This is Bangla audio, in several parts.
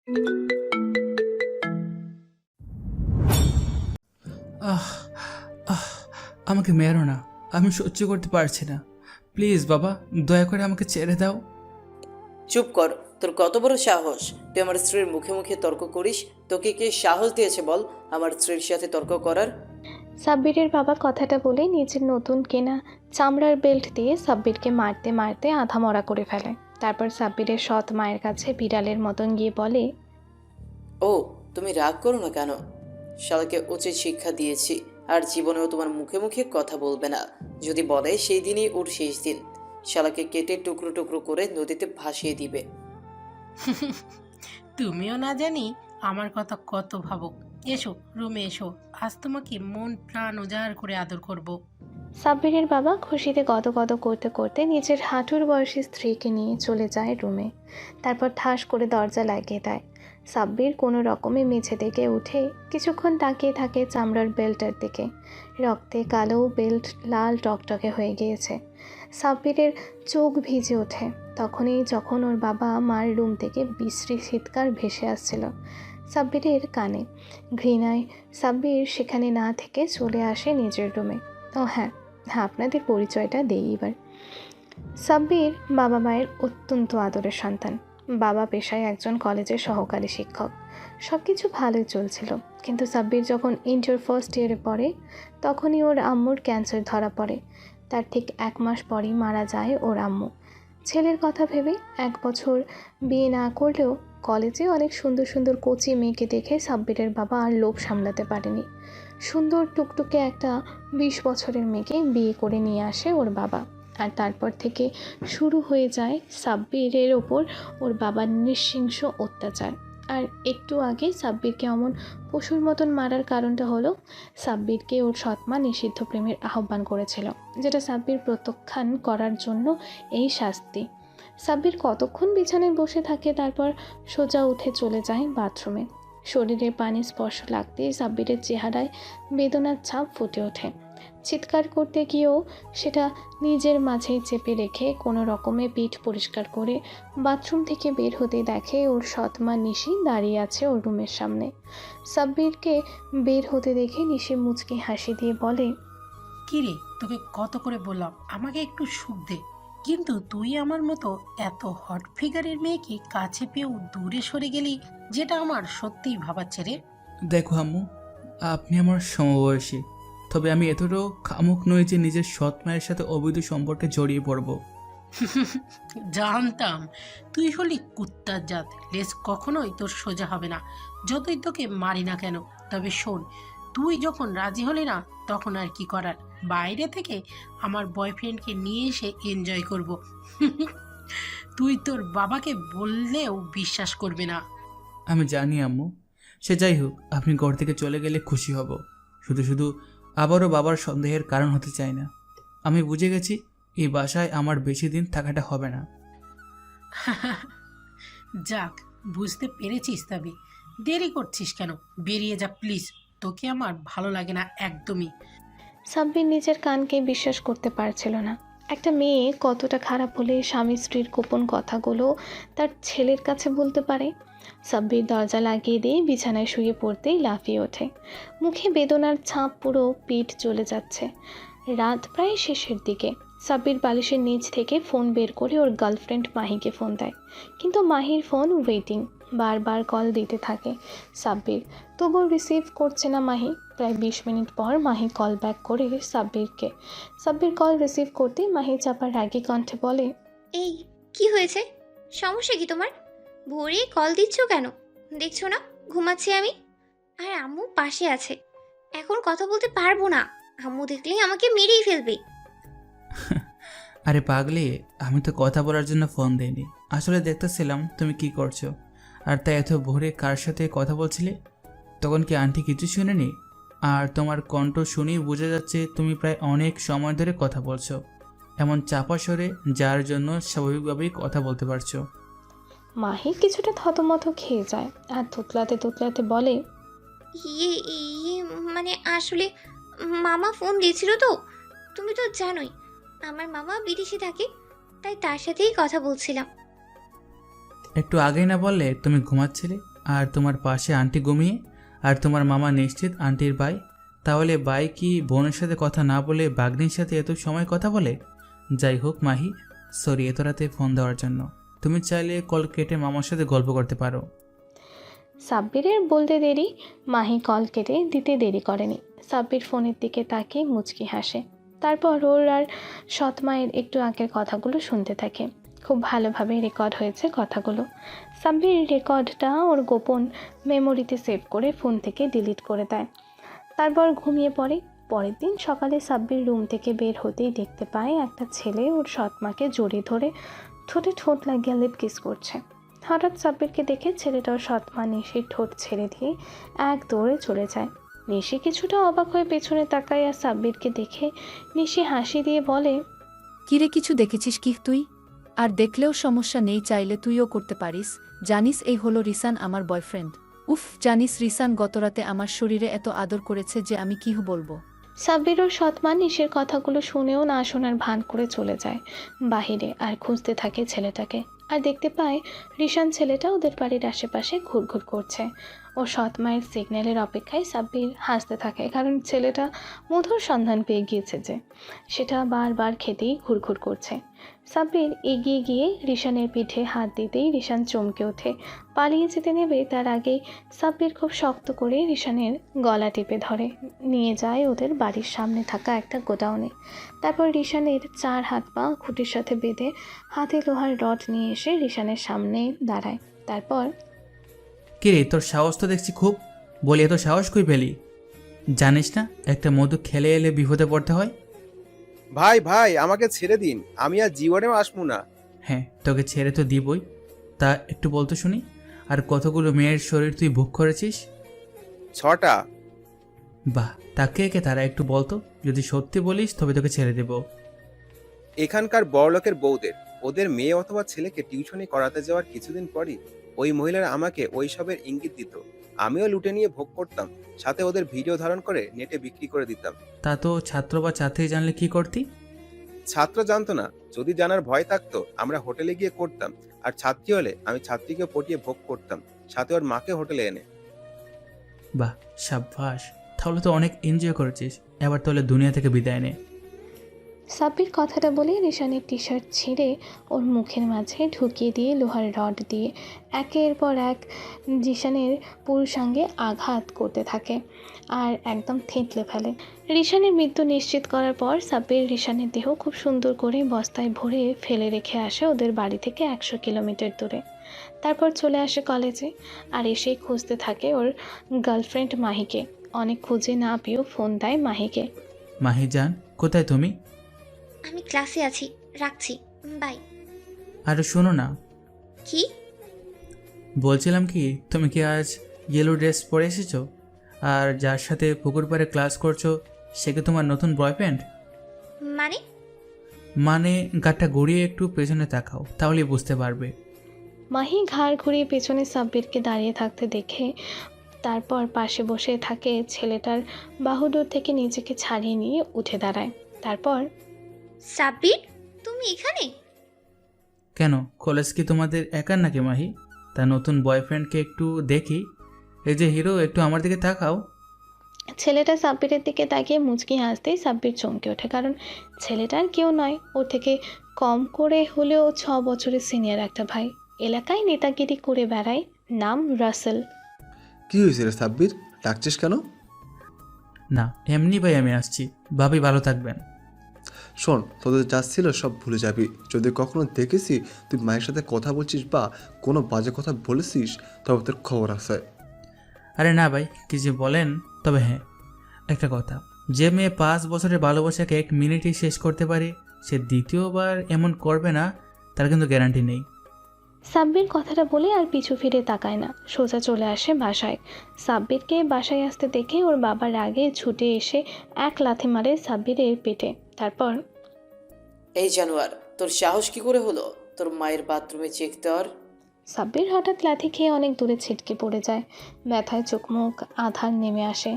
আহ আহ আমাকে মেরো না, আমি সহ্য করতে পারছি না। প্লিজ বাবা, দয়া করে আমাকে ছেড়ে দাও। চুপ কর, তোর কত বড় সাহস! তুই আমার স্ত্রীর মুখে মুখে তর্ক করিস? তোকে কে সাহস দিয়েছে বল আমার স্ত্রীর সাথে তর্ক করার? সাব্বিরের বাবা কথাটা বলে নিজের নতুন কেনা চামড়ার বেল্ট দিয়ে সাব্বিরকে মারতে মারতে আধা মরা করে ফেলে। তারপর সাব্বিরের সৎ মায়ের কাছে বিড়ালের মতন গিয়ে বলে, ও, তুমি রাগ করো না কেন? শালাকে উচিত শিক্ষা দিয়েছি, আর জীবনেও তোমার মুখে মুখে কথা বলবে না। যদি বলে সেই দিনই ওর শেষ দিন। শালাকে কেটে টুকরো টুকরো করে নদীতে ভাসিয়ে দিবে। তুমিও না জানি আমার কথা কত ভাবো। এসো রুমে এসো, আজ তোমাকে মন প্রাণ উজাড় করে আদর করব। সাব্বিরের বাবা খুশিতে গদগদ করতে করতে নিজের হাঁটুর বয়সী স্ত্রীকে নিয়ে চলে যায় রুমে। তারপর ঠাস করে দরজা লাগিয়ে দেয়। সাব্বির কোনো রকমে মেঝে থেকে উঠে কিছুক্ষণ তাকিয়ে থাকে চামড়ার বেল্টের দিকে। রক্তে কালো বেল্ট লাল টকটকে হয়ে গিয়েছে। সাব্বিরের চোখ ভিজে ওঠে তখনই, যখন ওর বাবা মার রুম থেকে বিশ্রী চিৎকার ভেসে আসছিল সাব্বিরের কানে। ঘৃণায় সাব্বির সেখানে না থেকে চলে আসে নিজের রুমে। ও হ্যাঁ, আপনাদের পরিচয়টা দেই এবার। সাব্বির বাবা মায়ের অত্যন্ত আদরের সন্তান। বাবা পেশায় একজন কলেজের সহকারী শিক্ষক। সব কিছু ভালোই চলছিল, কিন্তু সাব্বির যখন ইন্টার ফার্স্ট ইয়ারে পড়ে তখনই ওর আম্মুর ক্যান্সার ধরা পড়ে। তার ঠিক 1 মাস পরই মারা যায় ওর আম্মু। ছেলের কথা ভেবে 1 বছর বিয়ে না করলেও কলেজে অনেক সুন্দর সুন্দর কোচি মেয়েকে দেখে সাব্বিরের বাবা আর লোভ সামলাতে পারেনি। সুন্দর টুকটুকে একটা 20 বছরের মেয়েকে বিয়ে করে নিয়ে আসে ওর বাবা। আর তারপর থেকে শুরু হয়ে যায় সাব্বিরের ওপর ওর বাবার নৃশংস অত্যাচার। আর একটু আগে সাব্বিরকে অমন পশুর মতন মারার কারণটা হলো সাব্বিরকে ওর সৎমা নিষিদ্ধ প্রেমের আহ্বান করেছিল, যেটা সাব্বির প্রত্যাখ্যান করার জন্য এই শাস্তি। সাব্বির কতক্ষণ বিছানায় বসে থাকে, তারপর সোজা উঠে চলে যায় বাথরুমে। শরীরে পানি স্পর্শ লাগতেই সাব্বিরের চেহারায় বেদনার ছাপ ফুটে ওঠে। চিৎকার করতে গিয়েও সেটা নিজের মাঝেই চেপে রেখে কোনো রকমে পিঠ পরিষ্কার করে বাথরুম থেকে বের হতে দেখে ওর সৎমা নিশি দাঁড়িয়ে আছে ওর রুমের সামনে। সাব্বিরকে বের হতে দেখে নিশি মুচকি হাসি দিয়ে বলে, কিরে, তোকে কত করে বললাম আমাকে একটু সুখ দে, কিন্তু তুই আমার মতো এত হট ফিগারের মেয়েকে কাছে পেয়েও দূরে সরে গেলি, যেটা আমার সত্যিই ভাবাচ্ছে রে। দেখো আম্মু, আপনি আমার সমবয়সী, তবে আমি এতটাও খামুক নই যে নিজের সৎ মায়ের সাথে অবৈধ সম্পর্কে জড়িয়ে পড়ব। জানতাম তুই হলি কুত্তার জাত, লেজ কখনোই তোর সোজা হবে না, যতই তোকে মারি না কেন। তবে শোন, তুই যখন রাজি হলি না তখন আর কি করার, বাইরে থেকে আমার বয়ফ্রেন্ডকে নিয়ে এসে এনজয় করব। তুই তোর বাবাকে বললেও বিশ্বাস করবে না। আমি জানি আম্মু, সে যাই হোক, আপনি ঘর থেকে চলে গেলে খুশি হব। শুধু শুধু আবারও বাবার সন্দেহের কারণ হতে চাই না। আমি বুঝে গেছি এই বাসায় আমার বেশি দিন থাকাটা হবে না। যাক, বুঝতে পেরেছিস তবে দেরি করছিস কেন? বেরিয়ে যা প্লিজ, তোকে আমার ভালো লাগে না একদমই। সাব্বির নিজের কানকে বিশ্বাস করতে পারছিল না। একটা মেয়ে কতটা খারাপ হলে স্বামী স্ত্রীর গোপন কথাগুলো তার ছেলের কাছে বলতে পারে। সাব্বির দরজা লাগিয়ে দিয়ে বিছানায় শুয়ে পড়তেই লাফিয়ে ওঠে। মুখে বেদনার ছাপ, পুরো পিঠ চলে যাচ্ছে। রাত প্রায় শেষের দিকে। সাব্বির বালিশের নিচ থেকে ফোন বের করে ওর গার্লফ্রেন্ড মাহিকে ফোন দেয়, কিন্তু মাহির ফোন ওয়েটিং। বারবার কল দিতে থাকে সাব্বির, তবুও রিসিভ করছে না মাহি। প্রায় 20 মিনিট পর মাহি কল ব্যাক করে সাব্বিরকে। সাব্বির কল রিসিভ করতে মাহি চাপার রাগী কণ্ঠে বলে, এই, কি হয়েছে? সমস্যা কি তোমার? ভোরে কল দিচ্ছ কেন? দেখছো না ঘুমাচ্ছি আমি, আর আম্মু পাশে আছে। এখন কথা বলতে পারবো না, আম্মু দেখলেই আমাকে মেরেই ফেলবে। আরে পাগলি, আমি তো কথা বলার জন্য ফোন দেইনি, আসলে দেখতেছিলাম তুমি কি করছো। আর তাই এত ভোরে কার সাথে কথা বলছিলে? তখন কি আন্টি কিছু শুনেনি? আর তোমার কণ্ঠ শুনেই বোঝা যাচ্ছে তুমি প্রায় অনেক সময় ধরে কথা বলছো, এমন চাপা স্বরে, যার জন্য স্বাভাবিকভাবেই কথা বলতে পারছো। মাহি কিছুটা থতমত খেয়ে যায় আর তুতলাতে তুতলাতে বলে, ইয়ে ইয়ে মানে আসলে মামা ফোন দিয়েছিল তো, তুমি তো জানোই আমার মামা বিদেশে থাকে, তাই তার সাথেই কথা বলছিলাম। একটু আগেই না বললে তুমি ঘুমাচ্ছিলে? আর তোমার পাশে আন্টি ঘুমিয়ে, আর তোমার মামা নিশ্চিত আন্টির ভাই, তাহলে ভাই কি বোনের সাথে কথা না বলে বাগ্নির সাথে এত সময় কথা বলে? যাই হোক মাহি, সরি এত রাতে ফোন দেওয়ার জন্য। তুমি চাইলে কল কেটে মামার সাথে গল্প করতে পারো। সাব্বিরের বলতে দেরি, মাহি কল কেটে দিতে দেরি করেনি। সাব্বির ফোনের দিকে তাকিয়ে মুচকি হাসে। তারপর ওর আর সৎ মায়ের একটু আগের কথাগুলো শুনতে থাকে। খুব ভালোভাবে রেকর্ড হয়েছে কথাগুলো। সাব্বির রেকর্ডটা ওর গোপন মেমোরিতে সেভ করে ফোন থেকে ডিলিট করে দেয়। তারপর ঘুমিয়ে পড়ে। পরের দিন সকালে সাব্বির রুম থেকে বের হতেই দেখতে পায় একটা ছেলে ওর সৎ মাকে জড়িয়ে ধরে ঠোঁটে ঠোঁট লাগিয়ে লিপ কিস করছে। হঠাৎ সাব্বিরকে দেখে ছেলেটা ওর সৎ মা নিশির ঠোঁট ছেড়ে দিয়ে এক দৌড়ে চলে যায়। নিশি কিছুটা অবাক হয়ে পেছনে তাকায়, আর সাব্বিরকে দেখে নিশি হাসি দিয়ে বলে, কিরে কিছু দেখেছিস কি তুই? আর দেখলেও সমস্যা নেই, চাইলে তুইও করতে পারিস। জানিস এই হলো রিসান, আমার বয়ফ্রেন্ড। উফ, জানিস রিসান গতরাতে আমার শরীরে এত আদর করেছে যে আমি কি বলবো। সাব্বির ওর সৎ মা নিশির কথাগুলো শুনেও না শোনার ভান করে চলে যায় বাহিরে, আর খুঁজতে থাকে ছেলেটাকে। আর দেখতে পায় রিশান ছেলেটা ওদের বাড়ির আশেপাশে ঘুরঘুর করছে। ও সৎ মায়ের সিগন্যালের অপেক্ষায় সাব্বির হাসতে থাকে, কারণ ছেলেটা মধুর সন্ধান পেয়ে গিয়েছে যে সেটা বারবার খেতেই ঘুরঘুর করছে। সাব্বির এগিয়ে গিয়ে রিশানের পিঠে হাত দিতেই রিশান চমকে ওঠে। পালিয়ে যেতে নেবে তার আগেই সাব্বির খুব শক্ত করে রিশানের গলা টিপে ধরে নিয়ে যায় ওদের বাড়ির সামনে থাকা একটা গোডাউনে। তারপর রিশানের 4 হাত পা খুঁটির সাথে বেঁধে হাতে লোহার রড নিয়ে এসে রিশানের সামনে দাঁড়ায়। তারপর, কিরে তোর সাহস তো দেখছি খুব, বলি এত সাহস কই পেলি? জানিস না একটা মধু খেলে এলে বিপদে পড়তে হয়? ভাই ভাই আমাকে ছেড়ে দিন, আমি আর জীবনেও আসবো না। হ্যাঁ তোকে ছেড়ে তো দিবই, তা একটু বলতো শুনি, আর কতগুলো মেয়ের শরীর তুই ভোগ করেছিস? 6টা। বাহ, তা কে কে তারা একটু বলতো, যদি সত্যি বলিস তবে তোকে ছেড়ে দেব। এখানকার বড়লোকের বউদের ওদের মেয়ে অথবা ছেলেকে টিউশনি করাতে যাওয়ার কিছুদিন পরই ওই মহিলারা আমাকে ওইসবের ইঙ্গিত দিত। আমিও লুটে নিয়ে ভোগ করতাম, সাথে ওদের ভিডিও ধারণ করে নেটে বিক্রি করে দিতাম। তা তো ছাত্র বা ছাত্রী জানলে কি করতি? ছাত্র জানতো না, যদি জানার ভয় থাকতো আমরা হোটেলে গিয়ে করতাম, আর ছাত্রী হলে আমি ছাত্রীকে পটিয়ে ভোগ করতাম, সাথে ওর মাকে হোটেলে এনে। বাহ সাব্বাস, তাহলে তো অনেক এনজয় করেছিস, এবার তাহলে দুনিয়া থেকে বিদায় নে। সাব্বির কথাটা বলে রিশানের টি শার্ট ছিঁড়ে ওর মুখের মাঝে ঢুকিয়ে দিয়ে লোহার রড দিয়ে একের পর এক রিশানের পুরুষাঙ্গে আঘাত করতে থাকে আর একদম থেঁতলে ফেলে। রিশানের মৃত্যু নিশ্চিত করার পর সাব্বির রিশানের দেহ খুব সুন্দর করে বস্তায় ভরে ফেলে রেখে আসে ওদের বাড়ি থেকে 100 কিলোমিটার দূরে। তারপর চলে আসে কলেজে, আর এসেই খুঁজতে থাকে ওর গার্লফ্রেন্ড মাহিকে। অনেক খুঁজে না পেয়েও ফোন দেয় মাহিকে। মাহি জান, কোথায় তুমি? আমি ক্লাসে আছি, রাখছি, বাই। আরে শোনো না, কি? বলছিলাম কি তুমি কি আজ ইয়েলো ড্রেস পরে এসেছো? আর যার সাথে পুকুর পাড়ে ক্লাস করছো সে কি তোমার নতুন বয়ফ্রেন্ড? মানে? মানে গাটা গড়িয়ে একটু পেছনে তাকাও, তাহলে বুঝতে পারবে। মাহি ঘাড় ঘুরিয়ে পেছনে সাব্বিরকে দাঁড়িয়ে থাকতে দেখে তারপর পাশে বসে থাকে ছেলেটার বাহুডোর থেকে নিজেকে ছাড়িয়ে নিয়ে উঠে দাঁড়ায়। তারপর, সাব্বির, তুমি এখানে? কেন, কলেজ কি তোমাদের একার নাকি মাহি? তা নতুন বয়ফ্রেন্ডকে একটু দেখি। এই যে হিরো, একটু আমার দিকে তাকাও। ছেলেটা সাব্বিরের দিকে তাকিয়ে মুচকি হাসতেই সাব্বির চমকে ওঠে, কারণ ছেলেটার কেউ নয়, ওর থেকে কম করে হলেও 6 বছরের সিনিয়র একটা ভাই। এলাকায় নেতাগিরি করে বেড়ায়, নাম রাসেল। কি হয়েছে রে সাব্বির, ডাকছিস কেন? না এমনি ভাই, আমি আসছি। ভাবি ভালো থাকবেন। শোন, তোদের যা ছিল সব ভুলে যাবি। যদি কখনো দেখেছি তুই মায়ের সাথে কথা বলছিস বা কোনো বাজে কথা বলেছিস, তবে তোর খবর আছে। আরে না ভাই, কি যে বলেন। তবে হ্যাঁ, একটা কথা, যে মেয়ে 5 বছরের ভালোবাসাকে 1 মিনিটেই শেষ করতে পারে সে দ্বিতীয়বার এমন করবে না, তার কিন্তু গ্যারান্টি নেই। সাব্বির কথাটা বলে আর পিছু ফিরে তাকায় না, সোজা চলে আসে বাসায়। সাব্বিরকে বাসায় আসতে দেখে ওর বাবার আগে ছুটে এসে এক লাথি মারে সাব্বিরের পেটে। তারপর, এই জানোয়ার, তোর সাহস কি করে হলো তোর মায়ের বাথরুমে চেক দেওয়ার? সাব্বির হঠাৎ লাথি খেয়ে অনেক দূরে ছিটকে পড়ে যায়। ব্যথায় চোখ মুখ আধার নেমে আসে।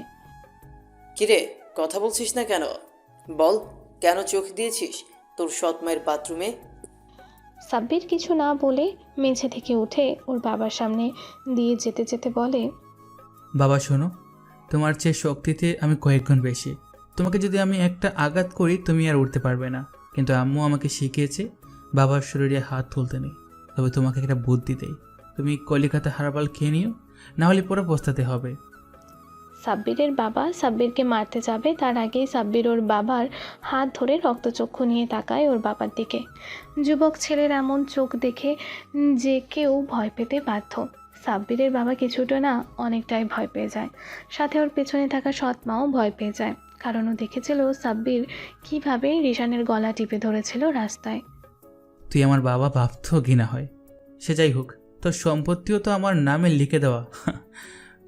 কিরে, কথা বলছিস না কেন? বল, কেন চোখ দিয়েছিস তোর সৎ মায়ের বাথরুমে? সাব্বির কিছু না বলে মেঝে থেকে উঠে ওর বাবার সামনে দিয়ে যেতে যেতে বলে, বাবা শোনো, তোমার চেয়ে শক্তিতে আমি কয়েক গুণ বেশি। তোমাকে যদি আমি একটা আঘাত করি তুমি আর উঠতে পারবে না, কিন্তু আম্মু আমাকে শিখিয়েছে বাবার শরীরে হাত তুলতে নেই। তবে তোমাকে একটা বুদ্ধি দেই, তুমি কলিকাতা হারবাল খেয়ে নিও, না হলে পরে পস্তাতে হবে। সাব্বিরের বাবা সাব্বিরকে মারতে যাবে তার আগেই সাব্বির ওর বাবার হাত ধরে রক্তচক্ষু নিয়ে তাকায় ওর বাবার দিকে। যুবক ছেলের এমন চোখ দেখে যে কেউ ভয় পেতে বাধ্য। সাব্বিরের বাবা কিছুটা না অনেকটাই ভয় পেয়ে যায়, সাথে ওর পেছনে থাকা সৎ মাও ভয় পেয়ে যায়, কারণ ও দেখেছিল সাব্বির কীভাবে রিশানের গলা টিপে ধরেছিল রাস্তায়। তুই আমার বাবা ভাবতেও ঘৃণা হয়। সে যাই হোক, তোর সম্পত্তিও তো আমার নামে লিখে দেওয়া,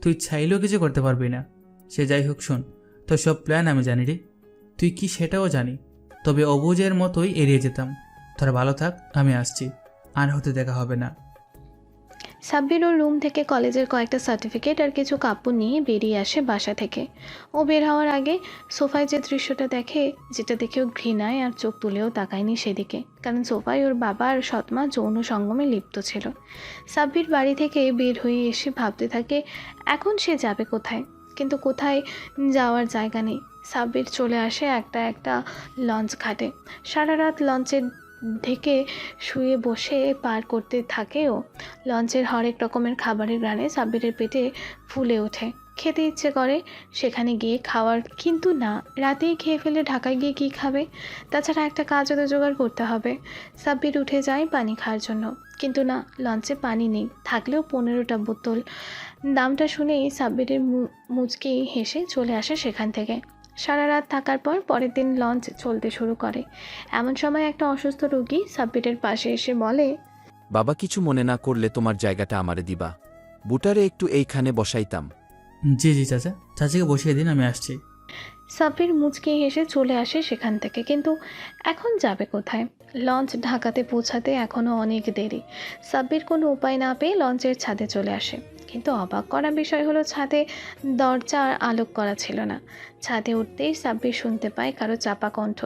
তুই চাইলেও কিছু করতে পারবি না। সে যাই হোক, শোন, তোর সব প্ল্যান আমি জানি রে, তুই কি সেটাও জানি। তবে অবুজের মতোই এড়িয়ে যেতাম। তোরা ভালো থাক, আমি আসছি, আর হতে দেখা হবে না। সাব্বির ওর রুম থেকে কলেজের কয়েকটা সার্টিফিকেট আর কিছু কাপড় নিয়ে বেরিয়ে আসে বাসা থেকে। ও বের হওয়ার আগে সোফায় যে দৃশ্যটা দেখে, যেটা দেখেও ঘৃণায় আর চোখ তুলেও তাকায়নি সেদিকে, কারণ সোফায় ওর বাবা আর সৎমা যৌন সঙ্গমে লিপ্ত ছিল। সাব্বির বাড়ি থেকে বের হয়ে এসে ভাবতে থাকে এখন সে যাবে কোথায়, কিন্তু কোথায় যাওয়ার জায়গা নেই। সাব্বির চলে আসে একটা লঞ্চ ঘাটে। সারা রাত লঞ্চের থেকে শুয়ে বসে পার করতে থাকেও। লঞ্চের হরেক রকমের খাবারের ঘ্রাণে সাব্বিরের পেটে ফুলে ওঠে, খেতে ইচ্ছে করে সেখানে গিয়ে খাওয়ার, কিন্তু না, রাতেই খেয়ে ফেলে ঢাকায় গিয়ে কী খাবে? তাছাড়া একটা কাজও তো জোগাড় করতে হবে। সাব্বির উঠে যায় পানি খাওয়ার জন্য, কিন্তু না, লঞ্চে পানি নেই, থাকলেও 15টা বোতল। দামটা শুনেই সাব্বিরের মুচকি হেসে চলে আসে সেখান থেকে। সারা রাত থাকার পর পরের দিন লঞ্চ চলতে শুরু করে। এমন সময় একটা অসুস্থ রোগী সাব্বিরের পাশে এসে বলে, বাবা কিছু মনে না করলে তোমার জায়গাটা আমারে দিবা, বুটারে একটু এইখানে বসাইতাম। জি জি চাচা, চাচিকে বসিয়ে দিন, আমি আসছি। সাব্বির মুচকি হেসে চলে আসে সেখান থেকে, কিন্তু এখন যাবে কোথায়? লঞ্চ ঢাকাতে পৌঁছাতে এখনও অনেক দেরি। সাব্বির কোনো উপায় না পেয়ে লঞ্চের ছাদে চলে আসে, কিন্তু অবাক করা বিষয় হলো ছাদে দরজা আর আলোক করা ছিল না। ছাদে উঠতেই সাব্বির শুনতে পায় কারো চাপা কণ্ঠ,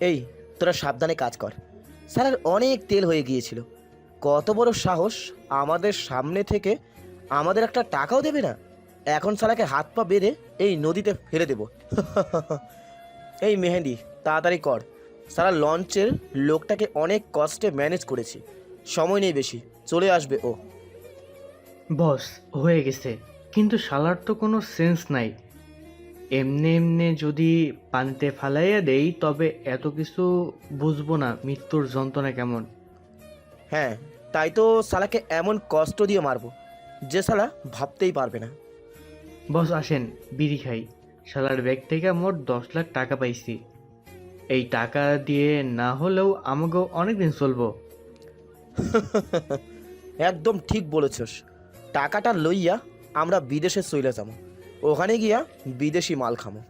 এই তোরা সাবধানে কাজ কর, স্যারের অনেক তেল হয়ে গিয়েছিল। কত বড় সাহস, আমাদের সামনে থেকে আমাদের একটা টাকাও দেবে না। এখন সালাকে হাত পা বেঁধে এই নদীতে ফেলে দেব। এই মেহেন্দি তাড়াতাড়ি কর, সারা লঞ্চের লোকটাকে অনেক কষ্টে ম্যানেজ করেছি, সময় নেই বেশি, চলে আসবে ও। বস হয়ে গেছে, কিন্তু শালার তো কোনো সেন্স নাই। এমনি এমনি যদি পানিতে ফালাইয়া দেই তবে এত কিছু বুঝবো না মৃত্যুর যন্ত্রণা কেমন। হ্যাঁ, তাই তো সালাকে এমন কষ্ট দিয়ে মারবো যে সালা ভাবতেই পারবে না। বস আসেন বিড়ি খাই। শালার ব্যাগ থেকে মোট 10 লাখ টাকা পাইছি। এই টাকা দিয়ে না হলেও আমাকেও অনেকদিন চলবো। একদম ঠিক বলেছস, টাকাটা লইয়া আমরা বিদেশে চলে যাবো, ওখানে গিয়া বিদেশি মাল খামো।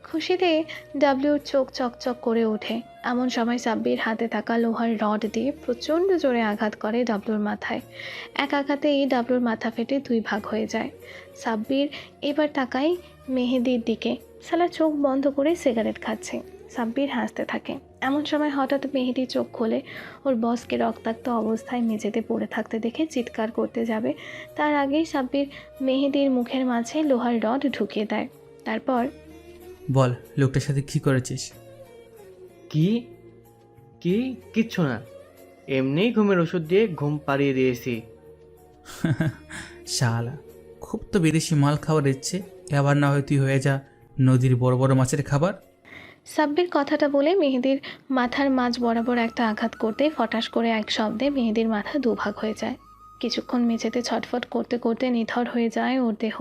খুশিতে ডাব্লিউর চোখ চকচক করে ওঠে। এমন সময় সাব্বির হাতে থাকা লোহার রড দিয়ে প্রচণ্ড জোরে আঘাত করে ডাব্লুর মাথায়। এক আঘাতেই ডাব্লুর মাথা ফেটে 2 ভাগ হয়ে যায়। সাব্বির এবার তাকায় মেহেদির দিকে, শালা চোখ বন্ধ করে সিগারেট খাচ্ছে। সাব্বির হাসতে থাকে। এমন সময় হঠাৎ মেহেদি চোখ খোলে। ওর বসকে রক্তাক্ত অবস্থায় মেঝেতে পড়ে থাকতে দেখে চিৎকার করতে যাবে, তার আগেই সাব্বির মেহেদির মুখের মাঝে লোহার রড ঢুকিয়ে দেয়। তারপর বল, লোকটার সাথে কি করেছিস? কি কি কিচ্ছু না, এমনিই ঘুমের ওষুধ দিয়ে ঘুম পাড়িয়ে দিয়েছি। শালা, খুব তো বিদেশি মাল খাওয়ার ইচ্ছে, এবার না হয় তুই হয়ে যা নদীর বড় বড় মাছের খাবার। সাব্বির কথাটা বলে মেহেদির মাথার মাঝ বরাবর একটা আঘাত করতে ফটাস করে এক শব্দে মেহেদির মাথা 2 ভাগ হয়ে যায়। কিছুক্ষণ মেঝেতে ছটফট করতে করতে নিথর হয়ে যায় ওর দেহ।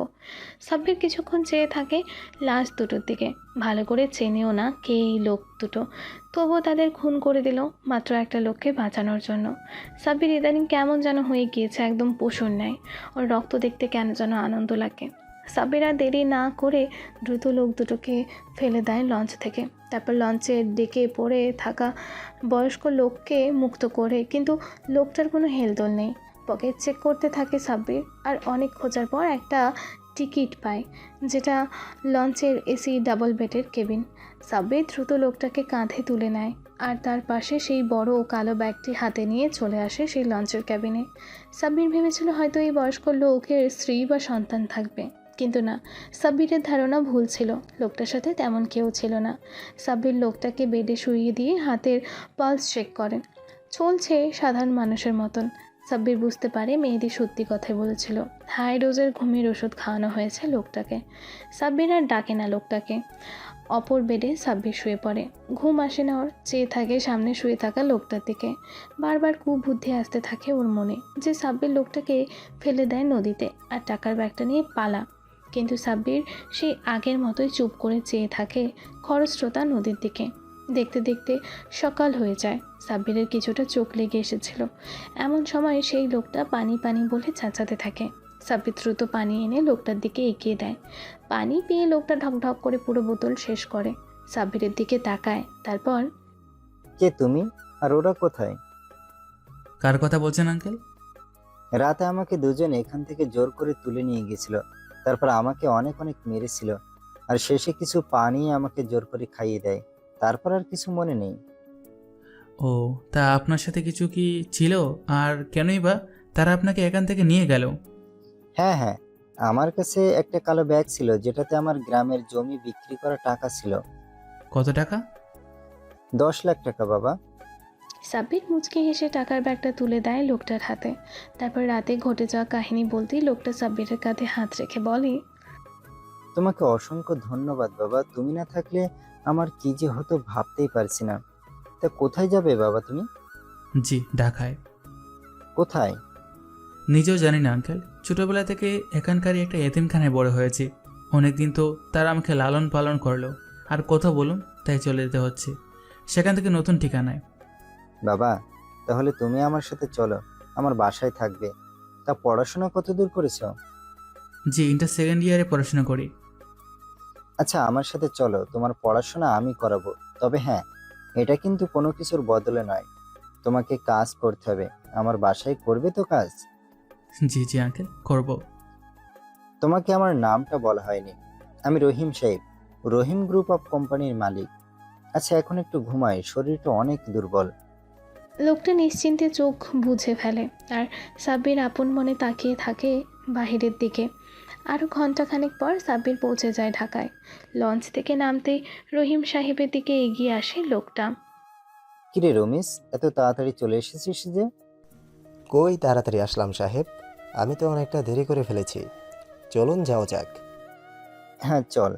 সাব্বির কিছুক্ষণ চেয়ে থাকে লাশ দুটোর দিকে, ভালো করে চেনেও না কে এই লোক দুটো, তবুও তাদের খুন করে দিল মাত্র একটা লোককে বাঁচানোর জন্য। সাব্বির ইদানিং কেমন যেন হয়ে গিয়েছে, একদম পশুর ন্যায়। ওর রক্ত দেখতে কেন যেন আনন্দ লাগে। সাব্বির আর দেরি না করে দ্রুত লোক দুটোকে ফেলে দেয় লঞ্চ থেকে। তারপর লঞ্চে ডেকে পড়ে থাকা বয়স্ক লোককে মুক্ত করে, কিন্তু লোকটার কোনো হেলদোল নেই। পকেট চেক করতে থাকে সাব্বির, আর অনেক খোঁজার পর একটা টিকিট পায়, যেটা লঞ্চের এসি ডাবল বেডের কেবিন। সাব্বির দ্রুত লোকটাকে কাঁধে তুলে নেয় আর তার পাশে সেই বড় ও কালো ব্যাগটি হাতে নিয়ে চলে আসে সেই লঞ্চের ক্যাবিনে। সাব্বির ভেবেছিল হয়তো এই বয়স্ক লোকের স্ত্রী বা সন্তান থাকবে, কিন্তু না, সাব্বিরের ধারণা ভুল ছিল। লোকটার সাথে তেমন কেউ ছিল না। সাব্বির লোকটাকে বেডে শুইয়ে দিয়ে হাতের পালস চেক করেন। চলছে সাধারণ মানুষের মতন। সাব্বির বুঝতে পারে মেহেদি সত্যি কথাই বলেছিল। হাই ডোজের ঘুমের ওষুধ খাওয়ানো হয়েছে লোকটাকে। সাব্বির আর ডাকে না লোকটাকে। অপর বেডে সাব্বির শুয়ে পড়ে। ঘুম আসে না ওর, চেয়ে থাকে সামনে শুয়ে থাকা লোকটার দিকে। বারবার কুবুদ্ধি আসতে থাকে ওর মনে যে সাব্বির লোকটাকে ফেলে দেয় নদীতে আর টাকার ব্যাগটা নিয়ে পালা। কিন্তু সাব্বির সেই আগের মতোই চুপ করে চেয়ে থাকে খরস্রোতা নদীর দিকে। দেখতে দেখতে সকাল হয়ে যায়। সাব্বিরের কিছুটা চোখ লেগে এসেছিল। এমন সময় সেই লোকটা পানি পানি বলে চেঁচাতে থাকে। সাব্বির দ্রুত পানি এনে লোকটার দিকে এগিয়ে দেয়। পানি পেয়ে লোকটা ঢকঢক করে পুরো বোতল শেষ করে। সাব্বিরের দিকে তাকায়, তারপর, কে তুমি? আর ওরা কোথায়? কার কথা বলছেন আঙ্কেল? রাতে আমাকে দুজন এখান থেকে জোর করে তুলে নিয়ে গেছিল, তারপর আমাকে অনেক অনেক মেরেছিল, আর শেষে কিছু পানি আমাকে জোর করে খাইয়ে দেয়। তারপর আর কিছু মনে নেই। ও, তা আপনার সাথে কিছু কি ছিল? আর কেনই বা তারা আপনাকে এখান থেকে নিয়ে গেল? হ্যাঁ হ্যাঁ, আমার কাছে একটা কালো ব্যাগ ছিল যেটাতে আমার গ্রামের জমি বিক্রি করা টাকা ছিল। কত টাকা? 10 লাখ টাকা বাবা। সাব্বির মুচকি হেসে টাকার ব্যাগটা তুলে দেয় লোকটার হাতে। তারপর রাতে ঘটে যাওয়া কাহিনী বলতেই লোকটা সাব্বিরের কাঁধে হাত রেখে বলে, তোমাকে অসংখ্য ধন্যবাদ বাবা, তুমি না থাকলে আমার কি যে হতো ভাবতেই পারছি না। তা কোথায় যাবে বাবা তুমি? জি, ঢাকায়। কোথায়? নিজেও জানি না আঙ্কেল। ছোটোবেলা থেকে এখানকারই একটা এতিমখানায় বড় হয়েছি। অনেকদিন তো তারা আমাকে লালন পালন করলো, আর কথা বলুন তাই চলে যেতে হচ্ছে সেখান থেকে নতুন ঠিকানায়। বাবা, তাহলে তুমি আমার সাথে চলো, আমার বাসায় থাকবে। তা পড়াশোনা কতদূর করেছো? জি, ইন্টার সেকেন্ড ইয়ারে পড়াশোনা করি। আচ্ছা, আমার সাথে চলো, তোমার পড়াশোনা আমি করাবো। তবে হ্যাঁ, এটা কিন্তু কোনো কিছুর বদলে নয়, তোমাকে কাজ করতে হবে। আমার বাসায় করবে তো কাজ? জি জি আঙ্কেল, করব। তোমাকে আমার নামটা বলা হয়নি। আমি রহিম সাহেব, রহিম গ্রুপ অফ কোম্পানির মালিক। আচ্ছা, এখন একটু ঘুমাই, শরীরটা অনেক দুর্বল। লোকটা নিশ্চিন্তে চোখ বুজে ফেলে আর সাব্বির আপন মনে তাকিয়ে থাকে বাহিরের দিকে। আরও ঘন্টাখানেক পর সাব্বির পৌঁছে যায় ঢাকায়। লঞ্চ থেকে নামতেই রহিম সাহেবের দিকে এগিয়ে আসে লোকটা। কিরে রমেশ, এত তাড়াতাড়ি চলে এসেছিস যে? কই তাড়াতাড়ি আসলাম সাহেব, আমি তো অনেকটা দেরি করে ফেলেছি। চলুন যাও যাক। হ্যাঁ চল।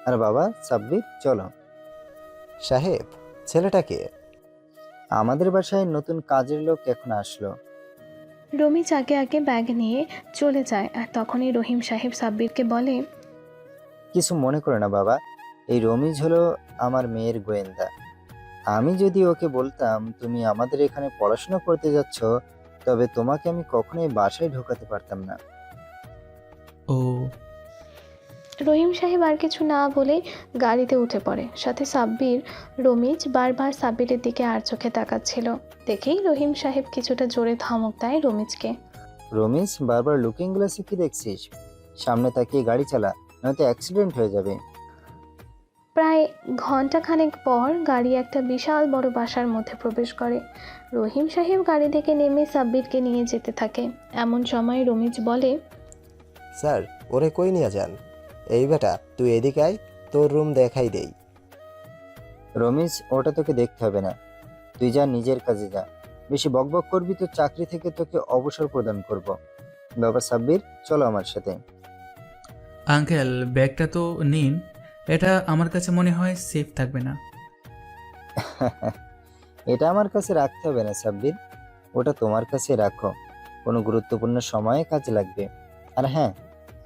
আর বাবা সাব্বির, চলো। সাহেব, ছেলেটাকে? আমাদের বাসায় নতুন কাজের লোক এখন আসলো। রমিজ আগে আগে ব্যাগ নিয়ে চলে যায় আর তখনই রহিম সাহেব সাব্বিরকে বলে, কিছু মনে করে না বাবা, এই রমিজ হলো আমার মেয়ের গোয়েন্দা। আমি যদি ওকে বলতাম তুমি আমাদের এখানে পড়াশোনা করতে যাচ্ছ, তবে তোমাকে আমি কখনোই বাসায় ঢোকাতে পারতাম না। ও, রহিম সাহেব আর কিছু না বলে গাড়িতে উঠে পড়ে। সাথে সাব্বির। রমিজ বারবার সাব্বিরের দিকে আর চোখে তাকাচ্ছিল দেখেই রহিম সাহেব কিছুটা জোরে ধমক দেয় রমিজকে। রমিজ, বারবার লুকিং গ্লাসে কি দেখছিস? সামনে তাকিয়ে গাড়ি চালা, নয়তো অ্যাক্সিডেন্ট হয়ে যাবে। প্রায় ঘন্টাখানেক পর গাড়ি একটা বিশাল বড় বাসার মধ্যে প্রবেশ করে। রহিম সাহেব গাড়ি থেকে নেমে সাব্বিরকে নিয়ে যেতে থাকে। এমন সময় রমিজ বলে, স্যার, ওরে কই নিয়ে যান? এই বেটা, তুই এদিকে আয়, তোর রুম দেখাই দেই। রমিজ, ওটা তোকে দেখতে হবে না, তুই যা, নিজের কাজে যা। বেশি বকবক করবি তো চাকরি থেকে তোকে অবসর প্রদান করব। বাবা সাব্বির, চলো আমার সাথে। আঙ্কেল ব্যাগটা তো নিন, এটা আমার কাছে মনে হয় সেফ থাকবে না। এটা আমার কাছে রাখতে হবে না সাব্বির, ওটা তোমার কাছে রাখো, কোনো গুরুত্বপূর্ণ সময়ে কাজে লাগবে। আর হ্যাঁ,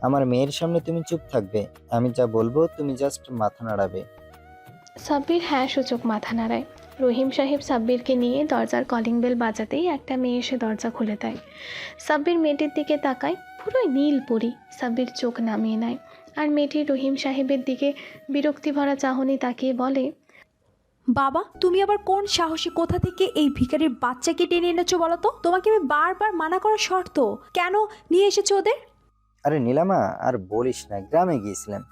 আমার মেয়ের সামনে তুমি চুপ থাকবে, আমি যা বলবো তুমি জাস্ট মাথা নাড়াবে। সাব্বির হ্যাঁ সূচক মাথা নাড়ায়। রহিম সাহেব সাব্বিরকে নিয়ে দরজার কলিং বেল বাজাতেই একটা মেয়ে এসে দরজা খুলে দেয়। সাব্বির মেয়েটির দিকে তাকায়, পুরোই নীল পরি। সাব্বির চোখ নামিয়ে নেয় আর মেয়েটি রহিম সাহেবের দিকে বিরক্তি ভরা চাহনি তাকিয়ে বলে, বাবা, তুমি আবার কোন সাহসী কোথা থেকে এই ভিখারির বাচ্চাকে টেনে এনেছো বলো তো? তোমাকে আমি বারবার মানা করা শর্ত, কেন নিয়ে এসেছো ওদের? আরে নীলামা, আর বলিস না, গ্রামে গিয়েছিলাম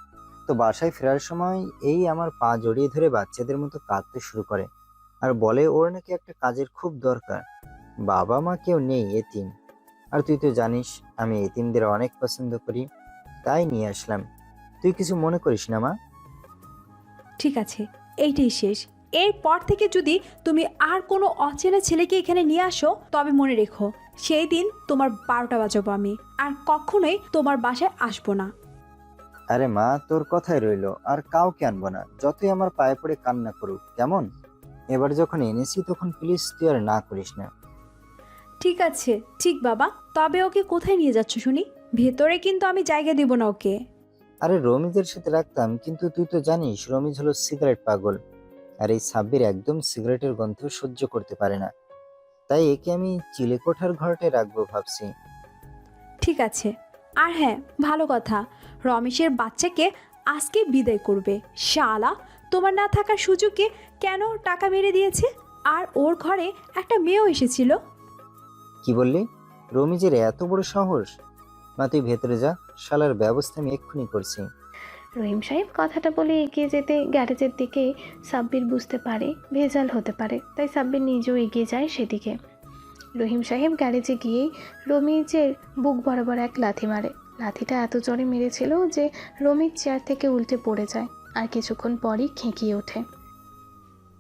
তো বাসায় ফেরার সময় এই আমার পা জড়িয়ে ধরে বাচ্চাদের মতো কাঁদতে শুরু করে। আর বলে ওর নাকি একটা কাজের খুব দরকার। বাবা মা কেউ নেই, এতিম। আর তুই তো জানিস আমি এতিমদের অনেক পছন্দ করি, তাই নিয়ে আসলাম। তুই কিছু মনে করিস না মা? ঠিক আছে, এইটাই শেষ। এরপর থেকে যদি তুমি আর কোনো অচেনা ছেলেকে এখানে নিয়ে আসো, তবে মনে রেখো সেই দিন তোমার 12টা বাজাবো আমি, আর কখনোই তোমার বাসায় আসবো না। আরে মা, তোর কথাই রইলো, আর কাউকে আনবো না, যতই আমার পায়ে পড়ে কান্না করুক, কেমন? এবার যখন এনেছি তখন প্লিজ তুই আর না করিস না। ঠিক আছে, ঠিক বাবা। তবে ওকে কোথায় নিয়ে যাচ্ছ শুনি? ভেতরে কিন্তু আমি জায়গা দেব না ওকে। আরে রমিজের সাথে রাখতাম, কিন্তু তুই তো জানিস রমিজ হলো সিগারেট পাগল। আর এই সাব্বির একদম সিগারেটের গন্ধ সহ্য করতে পারে না, তাই একে আমি চিলেকোঠার ঘরটায় রাখবো ভাবছি। ঠিক আছে। আর হ্যাঁ, ভালো কথা, রমেশের বাচ্চাকে আজকে বিদায় করবে। শালা তোমার না থাকার সুযোগে কেন টাকা মেরে দিয়েছে। আর ওর ঘরে একটা মেয়েও এসেছিল। কি বললি? রমিজের এত বড় সাহস? মা তুই ভেতরে যা, শালার ব্যবস্থা আমি এক্ষুনি করছি। রহিম সাহেব কথাটা বলে এগিয়ে যেতে গ্যারেজের দিকে সাব্বির বুঝতে পারে ভেজাল হতে পারে, তাই সাব্বির নিজেও এগিয়ে যায় সেদিকে। রহিম সাহেব গ্যারেজে গিয়েই রমিজের বুক বরাবর এক লাথি মারে। লাথিটা এত জোরে মেরেছিল যে রমিজ চেয়ার থেকে উল্টে পড়ে যায়, আর কিছুক্ষণ পরই খেঁকিয়ে ওঠে।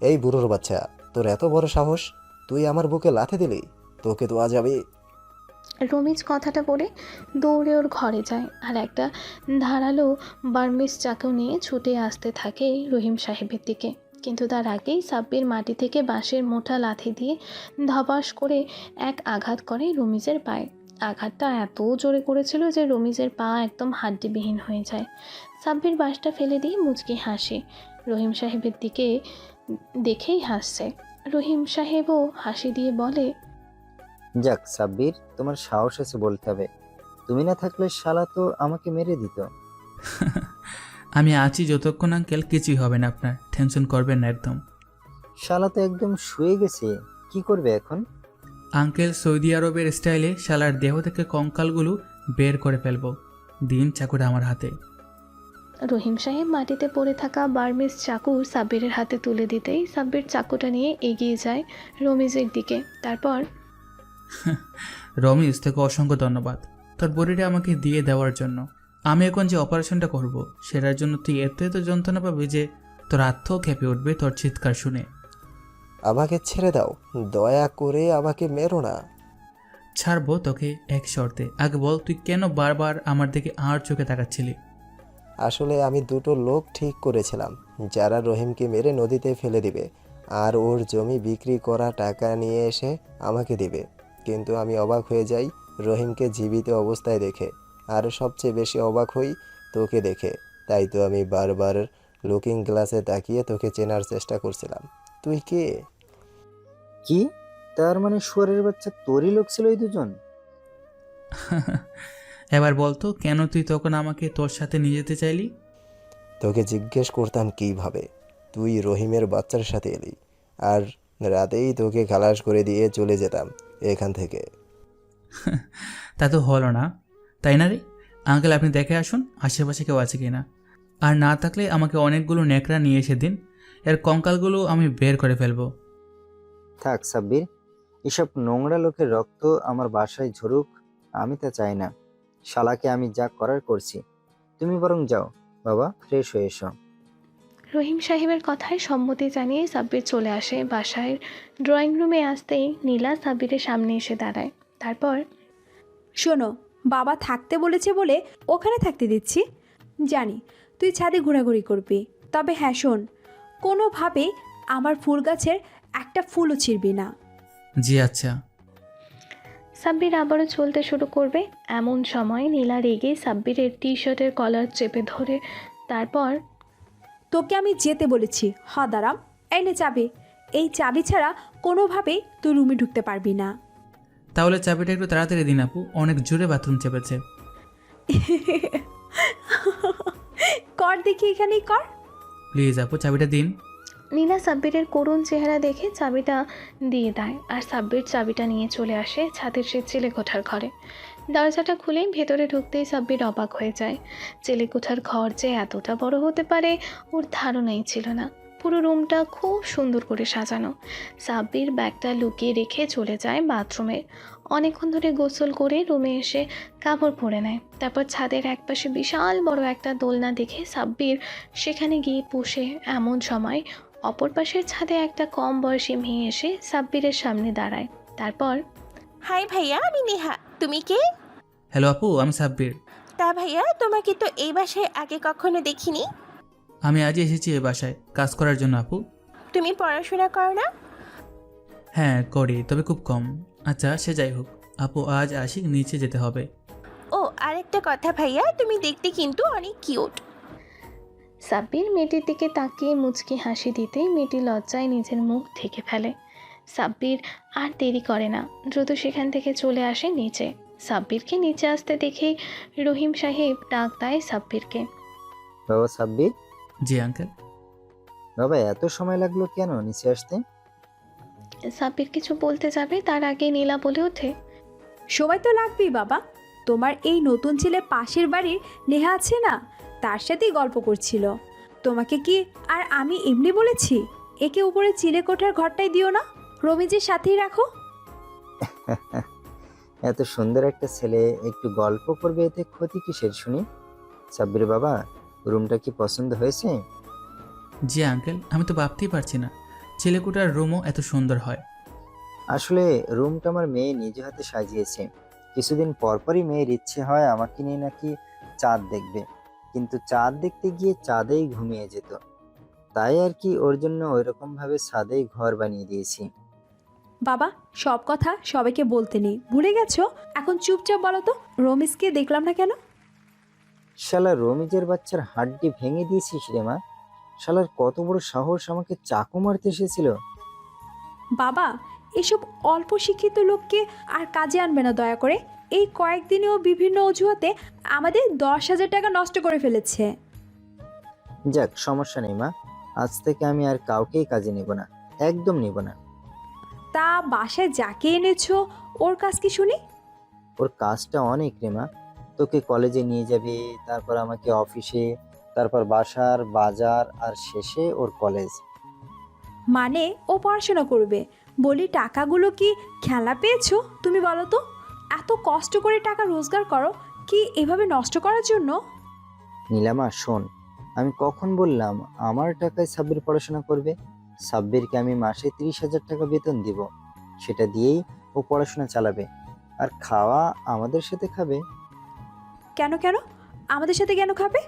এই বুড়োর বাচ্চা, তোর এত বড় সাহস! তুই আমার বুকে লাথি দিলি? তোকে তো আজ আমি... রমিজ কথাটা বলে দৌড়ে ওর ঘরে যায়, আর একটা ধারালো বার্মিজ চাকু নিয়ে ছুটে আসতে থাকে রহিম সাহেবের দিকে। কিন্তু তার আগেই সাব্বির মাটি থেকে বাঁশের মোটা লাথি দিয়ে ধপাস করে এক আঘাত করে রমিজের পায়ে। আঘাতটা এত জোরে করেছিল যে রমিজের পা একদম হাড্ডিবিহীন হয়ে যায়। সাব্বির বাঁশটা ফেলে দিয়ে মুচকি হাসে, রহিম সাহেবের দিকে দেখেই হাসছে। রহিম সাহেবও হাসি দিয়ে বলে, যাক সাব্বির, তোমার সাহস আছে বলতে হবে। তুমি না থাকলে শালা তো আমাকে মেরে দিত। আমি আছি যতক্ষণ আঙ্কেল, কিছুই হবে না আপনার, টেনশন করবেন না একদম। শালা তো একদম শুয়ে গেছে, কি করবে এখন? আঙ্কেল সৌদি আরবের স্টাইলে শালার দেহ থেকে কঙ্কালগুলো বের করে ফেলবো। দিন চাকুটা আমার হাতে। রহিম সাহেব মাটিতে পড়ে থাকা বার্মিজ চাকু সাব্বিরের হাতে তুলে দিতেই সাব্বির চাকুটা নিয়ে এগিয়ে যায় রমিজের দিকে। তারপর, রমিজ, তোকে অসংখ্য ধন্যবাদ তোর বডিটা আমাকে দিয়ে দেওয়ার জন্য। আমি এখন যে অপারেশনটা করব সেটার জন্য তুই এত এত যন্ত্রণা পাবি যে তোর আত্মাও খেপে উঠবে তোর চিৎকার শুনে। আমাকে ছেড়ে দাও, দয়া করে আমাকে মেরো না। ছাড়বো তোকে এক শর্তে। আগে বল, তুই কেন বারবার আমার দিকে আর চোখে তাকাচ্ছিলি? আসলে আমি দুটো লোক ঠিক করেছিলাম যারা রহিমকে মেরে নদীতে ফেলে দিবে আর ওর জমি বিক্রি করা টাকা নিয়ে এসে আমাকে দিবে। কিন্তু আমি অবাক হয়ে যাই রহিমকে জীবিত অবস্থায় দেখে, আর সবচেয়ে বেশি অবাক হই তোকে দেখে। তাই তো আমি বারবার লুকিং গ্লাসে তাকিয়ে তোকে চেনার চেষ্টা করছিলাম। তুই কে? কি? তার মানে শুয়ারের বাচ্চা তোরই লোক ছিল এই দুজন? এবার বলতো, কেন তুই তখন আমাকে তোর সাথে নিয়ে যেতে চাইলি? তোকে জিজ্ঞেস করতাম কিভাবে তুই রহিমের বাচ্চার সাথে এলি, আর রাতেই তোকে খালাস করে দিয়ে চলে যেতাম এখান থেকে। তা তো হলো না, তাই না রে? আঙ্কেল, আপনি দেখে আসুন আশেপাশে কেউ আছে কিনা, আর না থাকলে আমাকে অনেকগুলো ন্যাকড়া নিয়ে এসে দিন, এর কঙ্কালগুলো আমি বের করে ফেলবো। থাক সাব্বির, এসব নোংরা লোকের রক্ত আমার বাসায় ঝরুক আমি তা চাই না। শালাকে আমি যা করার করছি, তুমি বরং যাও বাবা, ফ্রেশ হয়ে এসো। রহিম সাহেবের কথায় সম্মতি জানিয়ে সাব্বির চলে আসে বাসায়। ড্রয়িং রুমে আসতেই নীলা সাব্বিরের সামনে এসে দাঁড়ায়। তারপর, শোনো, বাবা থাকতে বলেছে বলে ওখানে থাকতে দিচ্ছি। জানি তুই ছাদে ঘোরাঘুরি করবি, তবে হ্যাঁ শোন, কোনোভাবে আমার ফুল গাছের একটা ফুলও ছিঁড়বি না। জি আচ্ছা। সাব্বির আবারও চলতে শুরু করবে। এমন সময় নীলা রেগে সাব্বিরের টি শার্টের কলার চেপে ধরে, তারপর, তোকে আমি যেতে বলেছি, দাঁড়াম, এনে চাবি। এই চাবি ছাড়া কোনোভাবেই তুই রুমে ঢুকতে পারবি না। তাহলে চাবিটা একটু তাড়াতাড়ি দিন আপু, অনেক জোরে বাথরুম চেপেছে। কর দেখি, এখানেই কর। প্লিজ আপু, চাবিটা দিন। নীলা সাব্বিরের করুণ চেহারা দেখে চাবিটা দিয়ে দেয়, আর সাব্বির চাবিটা নিয়ে চলে আসে ছাদের সে চিলেকোঠার ঘরে। দরজাটা খুলে ভেতরে ঢুকতেই সাব্বির অবাক হয়ে যায়। চিলেকোঠার ঘর যে এতটা বড় হতে পারে ওর ধারণাই ছিল না। পুরো রুমটা খুব সুন্দর করে সাজানো। সাব্বির ব্যাগটা লুকিয়ে রেখে চলে যায় বাথরুমে। অনেকক্ষণ ধরে গোসল করে রুমে এসে কাপড় পরে নেয়। তারপর ছাদের একপাশে বিশাল বড় একটা দোলনা দেখে সাব্বির সেখানে গিয়ে বসে। এমন সময় অপর পাশের ছাদে একটা কম বয়সী মেয়ে এসে সাব্বিরের সামনে দাঁড়ায়। তারপর, হাই ভাইয়া, আমি নেহা। তুমি কে? হ্যালো আপু, আমি সাব্বির। তা ভাইয়া, তোমাকে তো এই বাসায় আগে কখনো দেখিনি। আমি আজই এসেছি এ বাসায় কাজ করার জন্য আপু। তুমি পড়াশোনা করো না? হ্যাঁ করি, তবে খুব কম। আচ্ছা সে যাই হোক আপু, আজ আসি, নিচে যেতে হবে। ও আরেকটা কথা ভাইয়া, তুমি দেখতে কিন্তু অনেক কিউট। সাব্বির মেয়েটির দিকে তাকিয়ে মুচকি হাসি দিতেই মেয়েটি লজ্জায় নিজের মুখ ঢেকে ফেলে। সাব্বির আর দেরি করে না, দ্রুত সেখান থেকে চলে আসে নিচে। সাব্বিরকে নিচে আসতে দেখেই রহিম সাহেব ডাক দেয় সাব্বিরকে। বাবা সাব্বির। জি আঙ্কেল। বাবা এত সময় লাগলো কেন নিচে আসতে? সাব্বির কিছু বলতে যাবে তার আগে নীলা বলে ওঠে, সময় তো লাগবেই বাবা। তোমার এই নতুন ছেলে পাশের বাড়ির নেহা আছে না, তার সাথেই গল্প করছিল। তোমাকে কি আর আমি এমনি বলেছি একে উপরে চিলে কোঠার ঘরটাই দিও না, রমিজের সাথেই রাখো? এত সুন্দর একটা ছেলে একটু গল্প করবে, এতে ক্ষতি কিসের শুনি? সাব্বির বাবা, রুমটা কি পছন্দ হয়েছে? জি আঙ্কেল, আমি তো ভাবতেই পারছি না ছেলেকুটার রুমও এত সুন্দর হয়। আসলে রুমটা আমার মেয়ে নিজে হাতে সাজিয়েছে। কিছুদিন পরপরই মেয়ের ইচ্ছে হয় আমাকে নিয়ে নাকি চাঁদ দেখবে, কিন্তু চাঁদ দেখতে গিয়ে চাঁদেই ঘুমিয়ে যেত। তাই আর কি ওর জন্য ওইরকম ভাবে ছাদেই ঘর বানিয়ে দিয়েছি। বাবা সব কথা সবাইকে বলতে নেই, ভুলে গেছো? এখন চুপচাপ বলো তো, রমিজকে দেখলাম না কেন? শালা রমিজের বাচ্চার হাড্ডি ভেঙে দিয়েছিস রে মা। শালার কত বড় সাহস আমাকে চাকু মারতে এসেছিল। বাবা এসব অল্প শিক্ষিত লোককে আর কাজে আনবে না দয়া করে। এই কয়েকদিনেও বিভিন্ন অজুহাতে আমাদের 10,000 টাকা নষ্ট করে ফেলেছে। যাক সমস্যা নেই মা, আজ থেকে আমি আর কাউকেই কাজে নিব না, একদম নিব না। তা বাসায় যাকে এনেছো ওর কাজ কি শুনি? ওর কাজটা অনেক রে মা। তোকে কলেজে নিয়ে যাবে, তারপর আমাকে অফিসে, তারপর বাসার বাজার, আর শেষে ওর কলেজ। মানে ও পড়াশোনা করবে? বলি টাকাগুলো কি খেলা পেয়েছো তুমি বলো তো? এত কষ্ট করে টাকা রোজগার করো কি এভাবে নষ্ট করার জন্য? নীলামা শোন, আমি কখন বললাম আমার টাকায় সাব্বির পড়াশোনা করবে? সাব্বিরকে আমি মাসে 30,000 টাকা বেতন দিব, সেটা দিয়েই ও পড়াশোনা চালাবে, আর খাওয়া আমাদের সাথে খাবে। কেন কেন আমাদের সাথে কেন খাবে?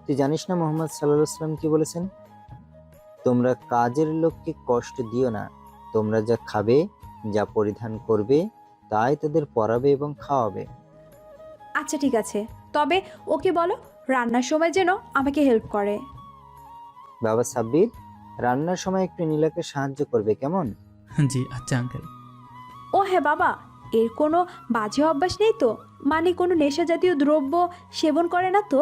তুই জানিস না মোহাম্মদ সাল্লাল্লাহু আলাইহি ওয়াসাল্লাম কি বলেছেন? তোমরা কাজের লোককে কষ্ট দিও না, তোমরা যা খাবে, যা পরিধান করবে, তাই তাদের পরাবে এবং খাওয়াবে। আচ্ছা ঠিক আছে, তবে ওকে বলো রান্নার সময় যেন আমাকে হেল্প করে। বাবা সাব্বির, রান্নার সময় একটু নীলাকে সাহায্য করবে কেমন? জি আচ্ছা আঙ্কেল। ও হ্যাঁ বাবা, এর কোনো বাজে অভ্যাস নেই তো? মানে কোনো নেশা জাতীয় দ্রব্য সেবন করে না তো?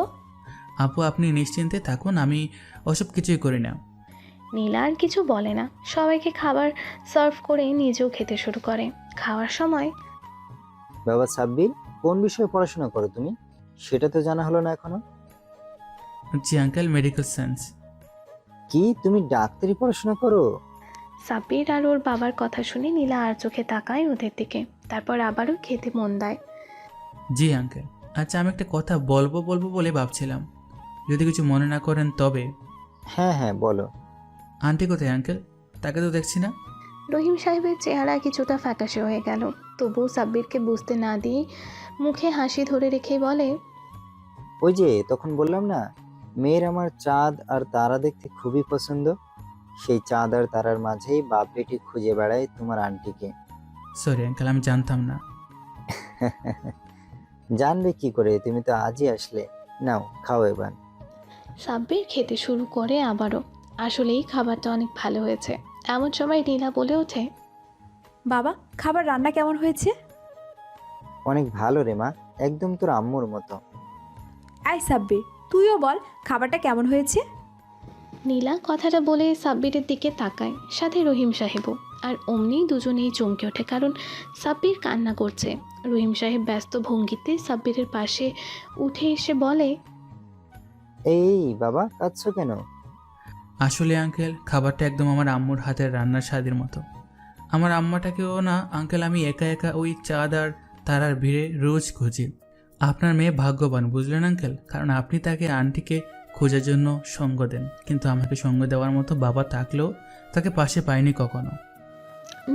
আপু আপনি নিশ্চিন্তে থাকুন, আমি ওসব কিছুই করি না। নীলা আর কিছু বলে না, সবাইকে খাবার সার্ভ করে নিজেও খেতে শুরু করে। খাওয়ার সময়, বাবা সাব্বির, কোন বিষয়ে পড়াশোনা করো তুমি? সেটা তো জানা হলো না এখনো। জি আঙ্কেল, মেডিকেল সায়েন্স। কি তুমি ডাক্তারি পড়াশোনা করো? সাব্বির আর ওর বাবার কথা শুনে নীলা আর চোখে তাকায় ওদের দিকে, তারপর আবারও খেতে মন দেয়। জি আঙ্কেল। আচ্ছা আমি একটা কথা বলবো বলবো বলে ভাবছিলাম, যদি কিছু মনে না করেন তবে। হ্যাঁ হ্যাঁ বলো। আন্টি কোথায় আঙ্কেল? তাকে তো দেখছি না। রহিম সাহেবের চেহারা কিছুটা ফ্যাকাশে হয়ে গেল, তবুও সাব্বিরকে বুঝতে না দিয়ে মুখে হাসি ধরে রেখেই বলে, ওই যে তখন বললাম না, মেয়ের আমার চাঁদ আর তারা দেখতে খুবই পছন্দ। সেই চাঁদ আর তারার মাঝেই বাপ বেটি খুঁজে বেড়ায় তোমার আন্টিকে। সরি আঙ্কেল, আমি জানতাম না। জানবে কি করে, তুমি তো আজই আসলে। নাও খাও এবার। সাব্বির খেতে শুরু করে আবারও। আসলেই খাবারটা অনেক ভালো হয়েছে। এমন সময় নীলা বলে ওঠে, বাবা খাবার রান্না কেমন হয়েছে? অনেক ভালো রে মা, একদম তোর আম্মুর মতো। আই সাব্বির, তুইও বল খাবারটা কেমন হয়েছে? নীলা কথাটা বলে সাব্বিরের দিকে তাকায়, সাথে রহিম সাহেবও। আর অমনি দুজনেই চমকে ওঠে, কারণ সাব্বির কান্না করছে। রহিম সাহেব ব্যস্ত ভঙ্গিতে সাব্বিরের পাশে উঠে এসে বলে, এই বাবা কাঁদছো কেন? আসলে আঙ্কেল, খাবারটা একদম আমার আম্মুর হাতের রান্নার স্বাদের মতো। আমার আম্মাটাকেও না আঙ্কেল আমি একা একা ওই চাঁদ আর তারার ভিড়ে রোজ খুঁজি। আপনার মেয়ে ভাগ্যবান, বুঝলেন আঙ্কেল? কারণ আপনি তাকে আন্টিকে খোঁজার জন্য সঙ্গ দেন, কিন্তু আমাকে সঙ্গ দেওয়ার মতো বাবা থাকলেও তাকে পাশে পাইনি কখনো।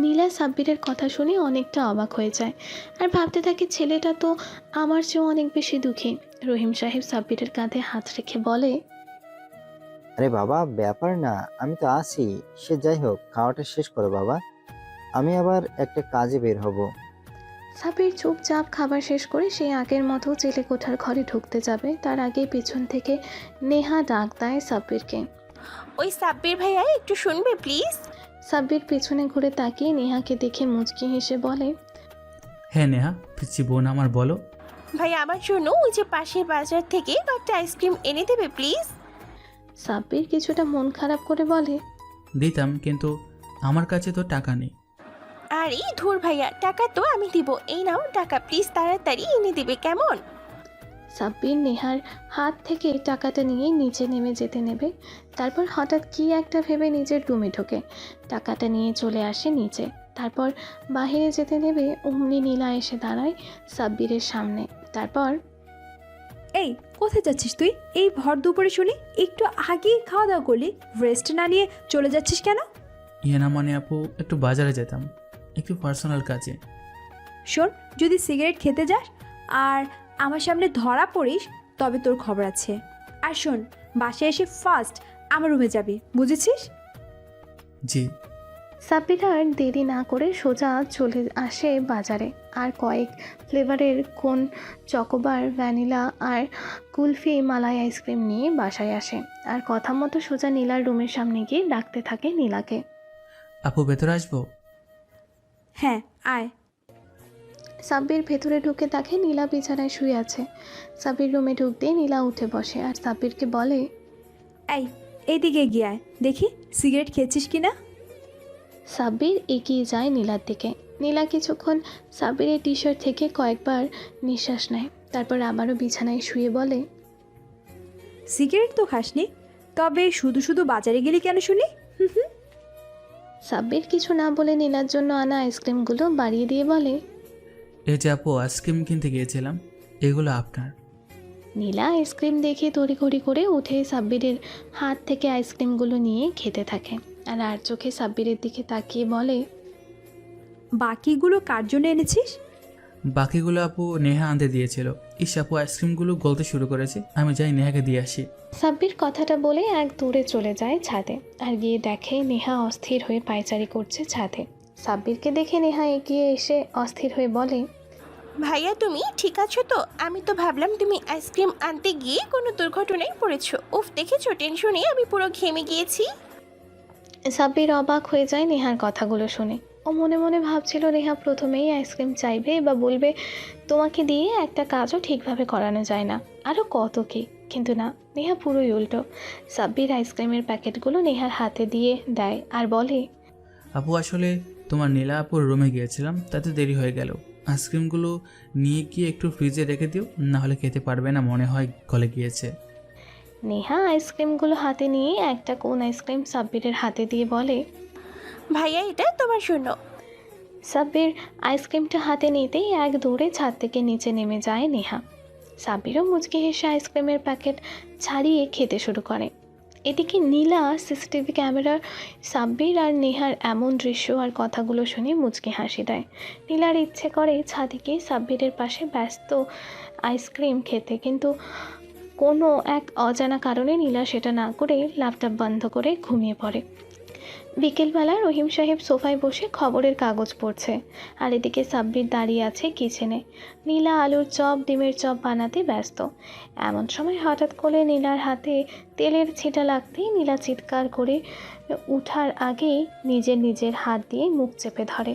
নীলা সাব্বিরের কথা শুনে অনেকটা অবাক হয়ে যায় আর ভাবতে থাকে ছেলেটা তো আমার চেয়েও অনেক বেশি দুঃখী। রহিম সাহেব সাব্বিরের কাঁধে হাত রেখে বলে, আরে বাবা, ব্যাপার না, আমি তো আছি। সে যাই হোক, খাওয়াটা শেষ করো বাবা, আমি আবার একটা কাজে বের হব। সাব্বির চুপচাপ খাবার শেষ করে সে আগের মতো জেলে কোঠার ঘরে ঢুকতে যাবে তার আগে পেছন থেকে নেহা ডাক দেয় সাব্বিরকে। ওই সাব্বির ভাইয়া একটু শুনবে প্লিজ? সাব্বির পেছনে ঘুরে তাকিয়ে নেহাকে দেখে মুচকি হেসে বলে, হ্যাঁ নেহা, পিচ্ছি বোন আমার, বলো। ভাই আমার জন্য ওই যে পাশের বাজার থেকে কয়েকটা আইসক্রিম এনে দেবে প্লিজ? সাব্বির কিছুটা মন খারাপ করে বলে, দিতাম, কিন্তু আমার কাছে তো টাকা নেই। আরে ধুর ভাইয়া, টাকা তো আমি দিব, এই নাও টাকা, প্লিজ তাড়াতাড়ি এনে দেবে কেমন? সাব্বির নেহার হাত থেকে টাকাটা নিয়ে নিচে নেমে যেতে নেবে, তারপর হঠাৎ কি একটা ভেবে নিজের রুমে ঢোকে, টাকাটা নিয়ে চলে আসে নিচে। তারপর বাহিরে যেতে নেবে অমনি নীলা এসে দাঁড়ায় সাব্বিরের সামনে। তারপর, এই কোথায় যাচ্ছিস তুই? এই ভর দুপুরে শুনি একটু আগেই খাওয়া দাওয়া করলি, রেস্ট না নিয়ে চলে যাচ্ছিস কেন? ইয়ে না মানে আপু, একটু বাজারে যেতাম, একটু পার্সোনাল কাজে। শোন, যদি সিগারেট খেতে যাস আর আমার সামনে ধরা পড়িস তবে তোর খবর আছে। আর শোন, বাসায় এসে ফার্স্ট আমার রুমে যাবি, বুঝেছিস? জি। সাব্বির আর দেরি না করে সোজা চলে আসে বাজারে আর কয়েক ফ্লেভারের কোন, চকোবার, ভ্যানিলা আর কুলফি মালাই আইসক্রিম নিয়ে বাসায় আসে আর কথা মতো সোজা নীলার রুমের সামনে গিয়ে ডাকতে থাকে নীলাকে। আপু ভেতরে আসবো? হ্যাঁ আয়। সাব্বির ভেতরে ঢুকে দেখে নীলা বিছানায় শুয়ে আছে। সাব্বির রুমে ঢুকতেই নীলা উঠে বসে আর সাব্বিরকে বলে, এই এইদিকে গিয়ে আয়, দেখি সিগারেট খেয়েছিস কি না। সাব্বির এগিয়ে যায় নীলার দিকে। নীলা কিছুক্ষণ সাব্বিরের টি শার্ট থেকে কয়েকবার নিঃশ্বাস নেয়, তারপর আবারও বিছানায় শুয়ে বলে, সিগারেট তো খাসনি, তবে শুধু শুধু বাজারে গেলি কেন শুনি? সাব্বির কিছু না বলে নীলার জন্য আনা আইসক্রিমগুলো বাড়িয়ে দিয়ে বলে, এই যে আপু, আইসক্রিম কিনতে গিয়েছিলাম, এগুলো আপনার। নীলা আইসক্রিম দেখে তড়িঘড়ি করে উঠে সাব্বিরের হাত থেকে আইসক্রিমগুলো নিয়ে খেতে থাকে আর চোখে সাব্বিরের দিকে তাকিয়ে বলে, বাকিগুলো কার জন্য এনেছিস? বাকিগুলো আপু নেহা আনতে দিয়েছিল। ইস আপু, আইসক্রিমগুলো গলতে শুরু করেছে, আমি যাই নেহাকে দিয়ে আসি। সাব্বির কথাটা বলে এক দৌড়ে চলে যায় ছাদে আর গিয়ে দেখে নেহা অস্থির হয়ে পায়চারি করছে ছাদে। সাব্বিরকে দেখে নেহা এগিয়ে এসে অস্থির হয়ে বলে, ভাইয়া তুমি ঠিক আছো তো? আমি তো ভাবলাম তুমি আইসক্রিম আনতে গিয়ে কোনো দুর্ঘটনায় পড়েছো। উফ, দেখেছো টেনশনে আমি পুরো ঘেমে গিয়েছি। সাব্বির অবাক হয়ে যায় নেহার কথাগুলো শুনে। ও মনে মনে ভাবছিল নেহা প্রথমেই আইসক্রিম চাইবে বা বলবে তোমাকে দিয়ে একটা কাজও ঠিকভাবে করানো যায় না, আরও কত কি, কিন্তু না, নেহা পুরোই উল্টো। সাব্বির আইসক্রিমের প্যাকেটগুলো নেহার হাতে দিয়ে দেয় আর বলে, আপু আসলে তোমার নীলা আপুর রুমে গিয়েছিলাম, তাতে দেরি হয়ে গেল। আইসক্রিমগুলো নিয়ে গিয়ে একটু ফ্রিজে রেখে দিও, না হলে খেতে পারবে না, মনে হয় গলে গিয়েছে। নেহা আইসক্রিমগুলো হাতে নিয়ে একটা কোন আইসক্রিম সাব্বিরের হাতে দিয়ে বলে, ভাইয়া এটা তোমার জন্য। সাব্বির আইসক্রিমটা হাতে নিতেই এক দৌড়ে ছাদ থেকে নিচে নেমে যায় নেহা। সাব্বিরও মুচকি হেসে আইসক্রিমের প্যাকেট ছাড়িয়ে খেতে শুরু করে। এদিকে নীলা সিসিটিভি ক্যামেরার সাব্বির আর নেহার এমন দৃশ্য আর কথাগুলো শুনে মুচকি হাসি দেয়। নীলার ইচ্ছে করে ছাদে গিয়ে সাব্বিরের পাশে ব্যস্ত আইসক্রিম খেতে, কিন্তু কোনো এক অজানা কারণে নীলা সেটা না করে ল্যাপটপ বন্ধ করে ঘুমিয়ে পড়ে। বিকেলবেলা রহিম সাহেব সোফায় বসে খবরের কাগজ পড়ছে আর এদিকে সাব্বির দাঁড়িয়ে আছে কিচেনে। নীলা আলুর চপ, ডিমের চপ বানাতে ব্যস্ত। এমন সময় হঠাৎ করে নীলার হাতে তেলের ছিটা লাগতেই নীলা চিৎকার করে উঠার আগেই নিজের হাত দিয়ে মুখ চেপে ধরে।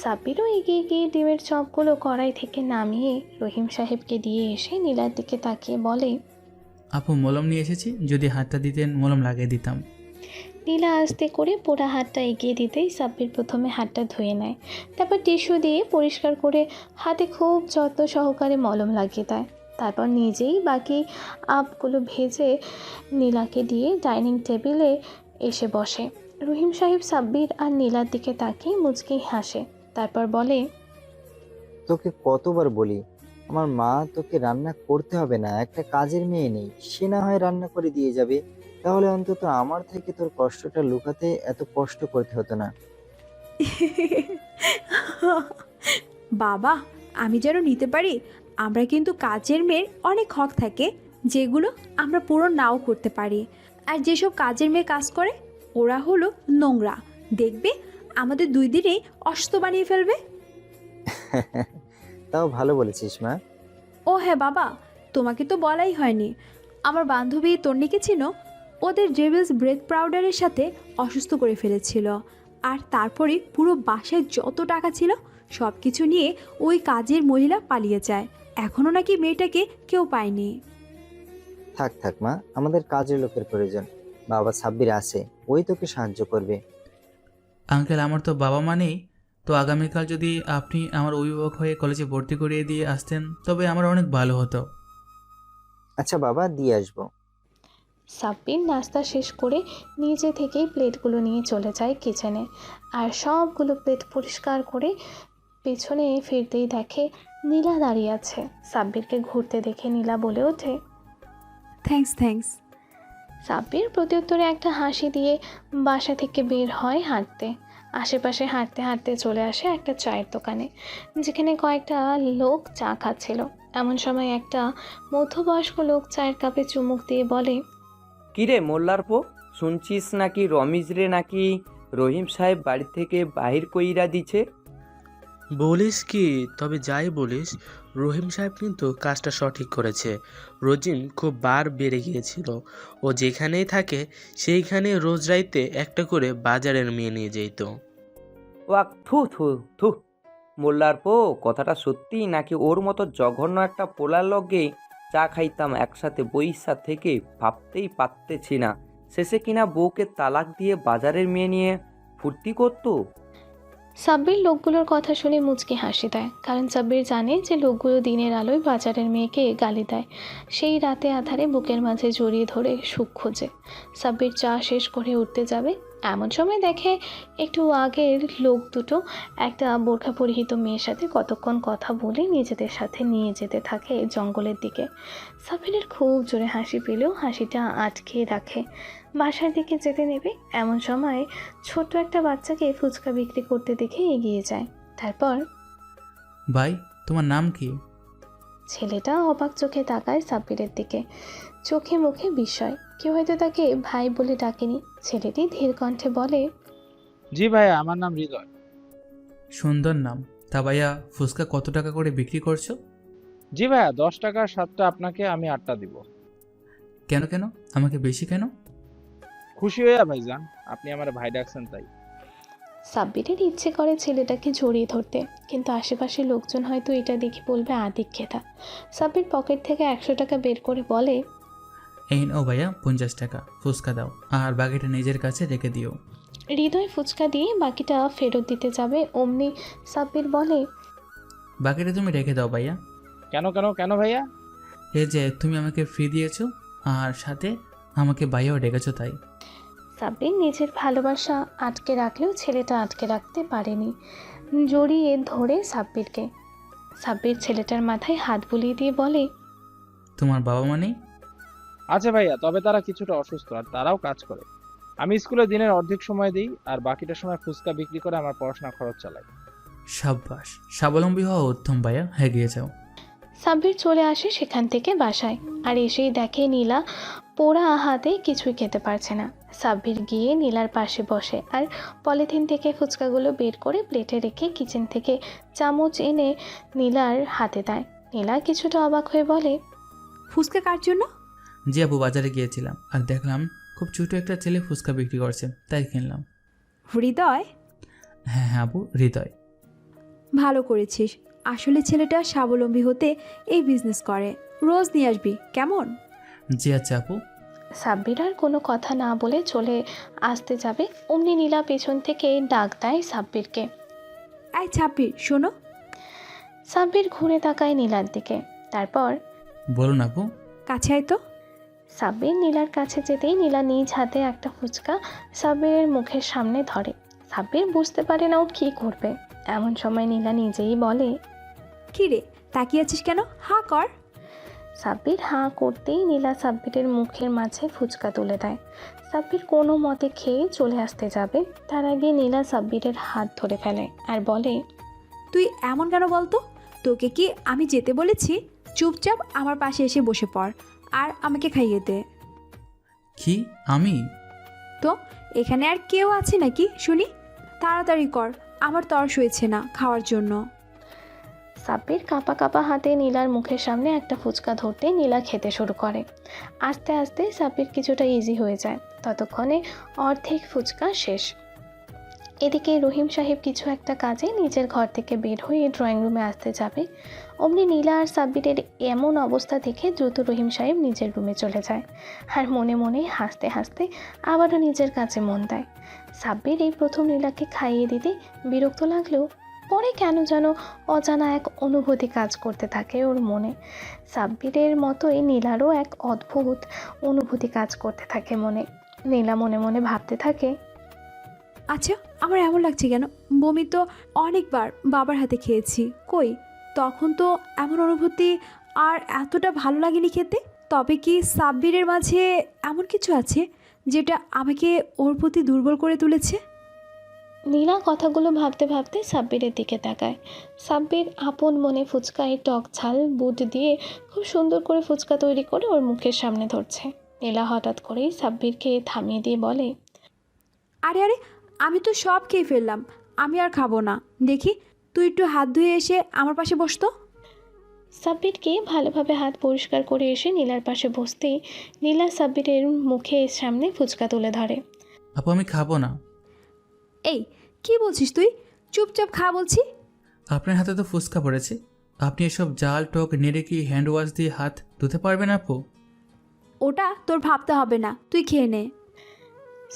সাব্বিরও এগিয়ে গিয়ে ডিমের চপগুলো কড়াই থেকে নামিয়ে রহিম সাহেবকে দিয়ে এসে নীলার দিকে তাকিয়ে বলে, আপু মলম নিয়ে এসেছি, যদি হাতটা দিতেন মলম লাগিয়ে দিতাম। নীলা আস্তে করে পোড়া হাতটা এগিয়ে দিতেই সাব্বির প্রথমে হাতটা ধুয়ে নেয়, তারপর টিস্যু দিয়ে পরিষ্কার করে হাতে খুব যত্ন সহকারে মলম লাগিয়ে দেয়। তারপর নিজেই বাকি আপগুলো ভেজে নীলাকে দিয়ে ডাইনিং টেবিলে এসে বসে। রহিম সাহেব সাব্বির আর নীলার দিকে তাকিয়ে মুচকি হাসে, তারপর বলে, তোকে কতবার বলি আমার মা তোকে রান্না করতে হবে না, একটা কাজের মেয়ে নেই, সে না হয় রান্না করে দিয়ে যাবে, তাহলে অন্তত আমার থেকে তোর কষ্টটা লুকাতে এত কষ্ট করতে হতো না। বাবা, আমি যেন নিতে পারি। আমরা কিন্তু কাজের মেয়ের অনেক হক থাকে যেগুলো আমরা পূরণ নাও করতে পারি। আর যেসব কাজের মেয়ে কাজ করে ওরা হলো নোংরা, দেখবে আমাদের 2 দিনেই অসুস্থ বানিয়ে ফেলবে। তাও ভালো বলেছিস মা। ও হ্যাঁ বাবা, তোমাকে তো বলাই হয়নি, আমার বান্ধবী তন্নিকে চিনো? ওদের ডেভিলস ব্রেথ পাউডারের সাথে অসুস্থ করে ফেলেছিল, আর তারপরে পুরো বাসায় যত টাকা ছিল সব কিছু নিয়ে ওই কাজের মহিলা পালিয়ে যায়। এখনও নাকি মেয়েটাকে কেউ পায়নি। থাক থাক মা, আমাদের কাজের লোকের প্রয়োজন। বাবা সাব্বির আছে, ওই তোকে সাহায্য করবে। আঙ্কেল, আমার তো বাবা মা নেই, তো আগামীকাল যদি আপনি আমার অভিভাবক হয়ে কলেজে ভর্তি করিয়ে দিয়ে আসতেন তবে আমার অনেক ভালো হতো। আচ্ছা বাবা, দিয়ে আসবো। সাব্বির নাস্তা শেষ করে নিজে থেকেই প্লেটগুলো নিয়ে চলে যায় কিচেনে, আর সবগুলো প্লেট পরিষ্কার করে পেছনে ফিরতেই দেখে নীলা দাঁড়িয়ে আছে। সাব্বিরকে ঘুরতে দেখে নীলা বলে ওঠে, থ্যাঙ্কস। সাব্বির প্রত্যুত্তরে একটা হাসি দিয়ে বাসা থেকে বের হয় হাঁটতে। আশেপাশে হাঁটতে হাঁটতে চলে আসে একটা চায়ের দোকানে, যেখানে কয়েকটা লোক চা খাচ্ছিল। এমন সময় একটা মধ্যবয়স্ক লোক চায়ের কাপে চুমুক দিয়ে বলে, কিরে মোল্লার পো, শুনছিস নাকি রমিজ রে নাকি রহিম সাহেব বাড়ি থেকে বাহির কইরা দিছে? বলিস কি? তবে যাই বলিস, রহিম সাহেব কিন্তু কাজটা সঠিক করেছে। রোজিন খুব বার বেড়ে গিয়েছিল, ও যেখানেই থাকে সেইখানে রোজ রাইতে একটা করে বাজারের মেয়ে নিয়ে যেত। ওয়াক থু থু থু, মোল্লার পো কথাটা সত্যি নাকি ওর মতো জঘন্য একটা পোলার লগে চা খাইতাম একসাথে বইসা থেকে ভাবতেই পারতেছি না, শেষে কিনা বউকে তালাক দিয়ে বাজারের মেয়ে নিয়ে ফুর্তি করতো। সাব্বির লোকগুলোর কথা শুনে মুচকি হাসি দেয়, কারণ সাব্বির জানে যে লোকগুলো দিনের আলোয় বাজারের মেয়েকে গালি দেয়, সেই রাতে আধারে বুকের মাঝে জড়িয়ে ধরে সুখ খোঁজে। সাব্বির চা শেষ করে উঠতে যাবে, এমন সময় দেখে একটু আগের লোক দুটো একটা বোরখা পরিহিত মেয়ের সাথে কতক্ষণ কথা বলে নিজেদের সাথে নিয়ে যেতে থাকে জঙ্গলের দিকে। সাব্বিরের খুব জোরে হাসি পেলেও হাসিটা আটকে রাখে। বাসার দিকে যেতে নেবে এমন সময় ছোট একটা বাচ্চাকে ফুচকা বিক্রি করতে দেখে এগিয়ে যায়। তারপর, ভাই, তোমার নাম কি? ছেলেটা অবাক চোখে তাকায় সাব্বিরের দিকে, চোখে মুখে বিস্ময়। কেউ হয়তো তাকে ভাই বলে ডাকেনি। ছেলেটি ধীর কণ্ঠে বলে, জি ভাইয়া, আমার নাম হৃদয়। সুন্দর নাম। তা ভাইয়া, ফুচকা কত টাকা করে বিক্রি করছো? জি ভাইয়া, 10 টাকার 7টা আপনাকে, আমি 8টা দিব। কেন কেন, আমাকে বেশি কেন? খুশি হইয়া ভাইজান, আপনি আমার ভাই ডাকছেন তাই। সাব্বিরের ইচ্ছে করে ছেলেটাকে জড়িয়ে ধরতে, কিন্তু আশেপাশে লোকজন হয়তো এটা দেখে বলবে আদিক্ষেতা। সাব্বির পকেট থেকে 100 টাকা বের করে বলে, এই নাও ভাইয়া 50 টাকা, ফুচকা দাও, আর বাকিটা নিজের কাছে রেখে দিও। হৃদয় ফুচকা দিয়ে বাকিটা ফেরত দিতে যাবে, অমনি সাব্বির বলে, বাকিটা তুমি রেখে দাও ভাইয়া। কেন কেন কেন ভাইয়া? এই যে তুমি আমাকে ফ্রি দিয়েছো, আর সাথে আমাকে ভাইয়াও ডেকেছো, তাই। সাব্বির নিজের ভালোবাসা আটকে রাখলেও ছেলেটা আটকে রাখতে পারেনি, জড়িয়ে ধরে সাব্বিরকে। সাব্বির ছেলেটার মাথায় হাত বুলিয়ে দিয়ে বলে, তোমার বাবা মা নেই? আচ্ছা ভাইয়া, তবে তারা কিছুটা অসুস্থ আর তারাও কাজ করে। আমি স্কুলে দিনের অর্ধেক সময় দিই, আর বাকিটা সময় ফুচকা বিক্রি করে আমার পড়াশোনার খরচ চালাই। সাব্বাস, স্বাবলম্বী হওয়া উত্তম ভাইয়া, এগিয়ে যাও। সাব্বির চলে আসে সেখান থেকে বাসায়, আর এসেই দেখে নীলা পোড়া হাতে কিছুই খেতে পারছে না। সাব্বির গিয়ে নীলার পাশে বসে আর পলিথিন থেকে ফুচকাগুলো বের করে প্লেটে রেখে কিচেন থেকে চামচ এনে নীলার হাতে দেয়। নীলা কিছুটা অবাক হয়ে বলে, ফুচকা কার জন্য? জি আপু, বাজারে গিয়েছিলাম আর দেখলাম খুব ছোট একটা ছেলে ফুচকা বিক্রি করছে, তাই কিনলাম। হৃদয়? হ্যাঁ হ্যাঁ আপু, হৃদয়। ভালো করেছিস, আসলে ছেলেটা স্বাবলম্বী হতে এই বিজনেস করে। রোজ নিয়ে আসবি কেমন? জি আচ্ছা আপু। সাব্বির আর কোনো কথা না বলে চলে আসতে যাবে, অমনি নীলা পেছন থেকে ডাক দেয় সাব্বিরকে, এই সাব্বির শোনো। সাব্বির ঘুরে তাকায় নীলার দিকে, তারপর, বলুন আপু। কাছে আয় তো। সাব্বির নীলার কাছে যেতেই নীলা নিজ হাতে একটা ফুচকা সাব্বিরের মুখের সামনে ধরে। সাব্বির বুঝতে পারে না ও কী করবে। এমন সময় নীলা নিজেই বলে, কি রে, তাকিয়ে আছিস কেন? হা কর। সাব্বির হাঁ করতেই নীলা সাব্বিরের মুখের মাঝে ফুচকা তুলে দেয়। সাব্বির কোনো মতে খেয়ে চলে আসতে যাবে, তার আগে নীলা সাব্বিরের হাত ধরে ফেলে আর বলে, তুই এমন কেন বলতো? তোকে কি আমি যেতে বলেছি? চুপচাপ আমার পাশে এসে বসে পড় আর আমাকে খাইয়ে দে। কি আমি? তো এখানে আর কেউ আছে নাকি শুনি? তাড়াতাড়ি কর, আমার তরস হয়েছে না খাওয়ার জন্য। সাব্বির কাঁপা কাঁপা হাতে নীলার মুখের সামনে একটা ফুচকা ধরতে নীলা খেতে শুরু করে। আস্তে আস্তে সাব্বির কিছুটা ইজি হয়ে যায়, ততক্ষণে অর্ধেক ফুচকা শেষ। এদিকে রহিম সাহেব কিছু একটা কাজে নিজের ঘর থেকে বের হয়ে ড্রয়িং রুমে আসতে যাবে, অমনি নীলা আর সাব্বিরের এমন অবস্থা দেখে দ্রুত রহিম সাহেব নিজের রুমে চলে যায় আর মনে মনে হাসতে হাসতে আবারও নিজের কাছে মন দেয়। সাব্বির এই প্রথম নীলাকে খাইয়ে দিতে বিরক্ত লাগলেও পরে কেন যেন অজানা এক অনুভূতি কাজ করতে থাকে ওর মনে। সাব্বিরের মতোই নীলারও এক অদ্ভুত অনুভূতি কাজ করতে থাকে মনে। নীলা মনে মনে ভাবতে থাকে, আচ্ছা আমার এমন লাগছে কেন? বমি তো অনেকবার বাবার হাতে খেয়েছি, কই তখন তো এমন অনুভূতি আর এতটা ভালো লাগেনি খেতে। তবে কি সাব্বিরের মাঝে এমন কিছু আছে যেটা আমাকে ওর প্রতি দুর্বল করে তুলেছে? নীলা কথাগুলো ভাবতে ভাবতে সাব্বিরের দিকে তাকায়। সাব্বির আপন মনে ফুচকায় টক ঝাল বুট দিয়ে খুব সুন্দর করে ফুচকা তৈরি করে ওর মুখের সামনে ধরছে। নীলা হঠাৎ করেই সাব্বিরকে থামিয়ে দিয়ে বলে, আরে আরে, আমি তো সব খেয়ে ফেললাম, আমি আর খাবো না। দেখি তুই একটু হাত ধুয়ে এসে আমার পাশে বসতো। সাব্বিরকে ভালোভাবে হাত পরিষ্কার করে এসে নীলার পাশে বসতেই নীলা সাব্বিরের মুখের সামনে ফুচকা তুলে ধরে। আপু আমি খাবো না। এই কি বলছিস তুই? চুপচাপ খা বলছি। আপনার হাতে তো ফুচকা পড়েছে, আপনি এসব জাল টক নেড়ে কি হ্যান্ড ওয়াশ দিয়ে হাত ধুতে পারবেন আপু? ওটা তোর ভাবতে হবে না, তুই খেয়ে নে।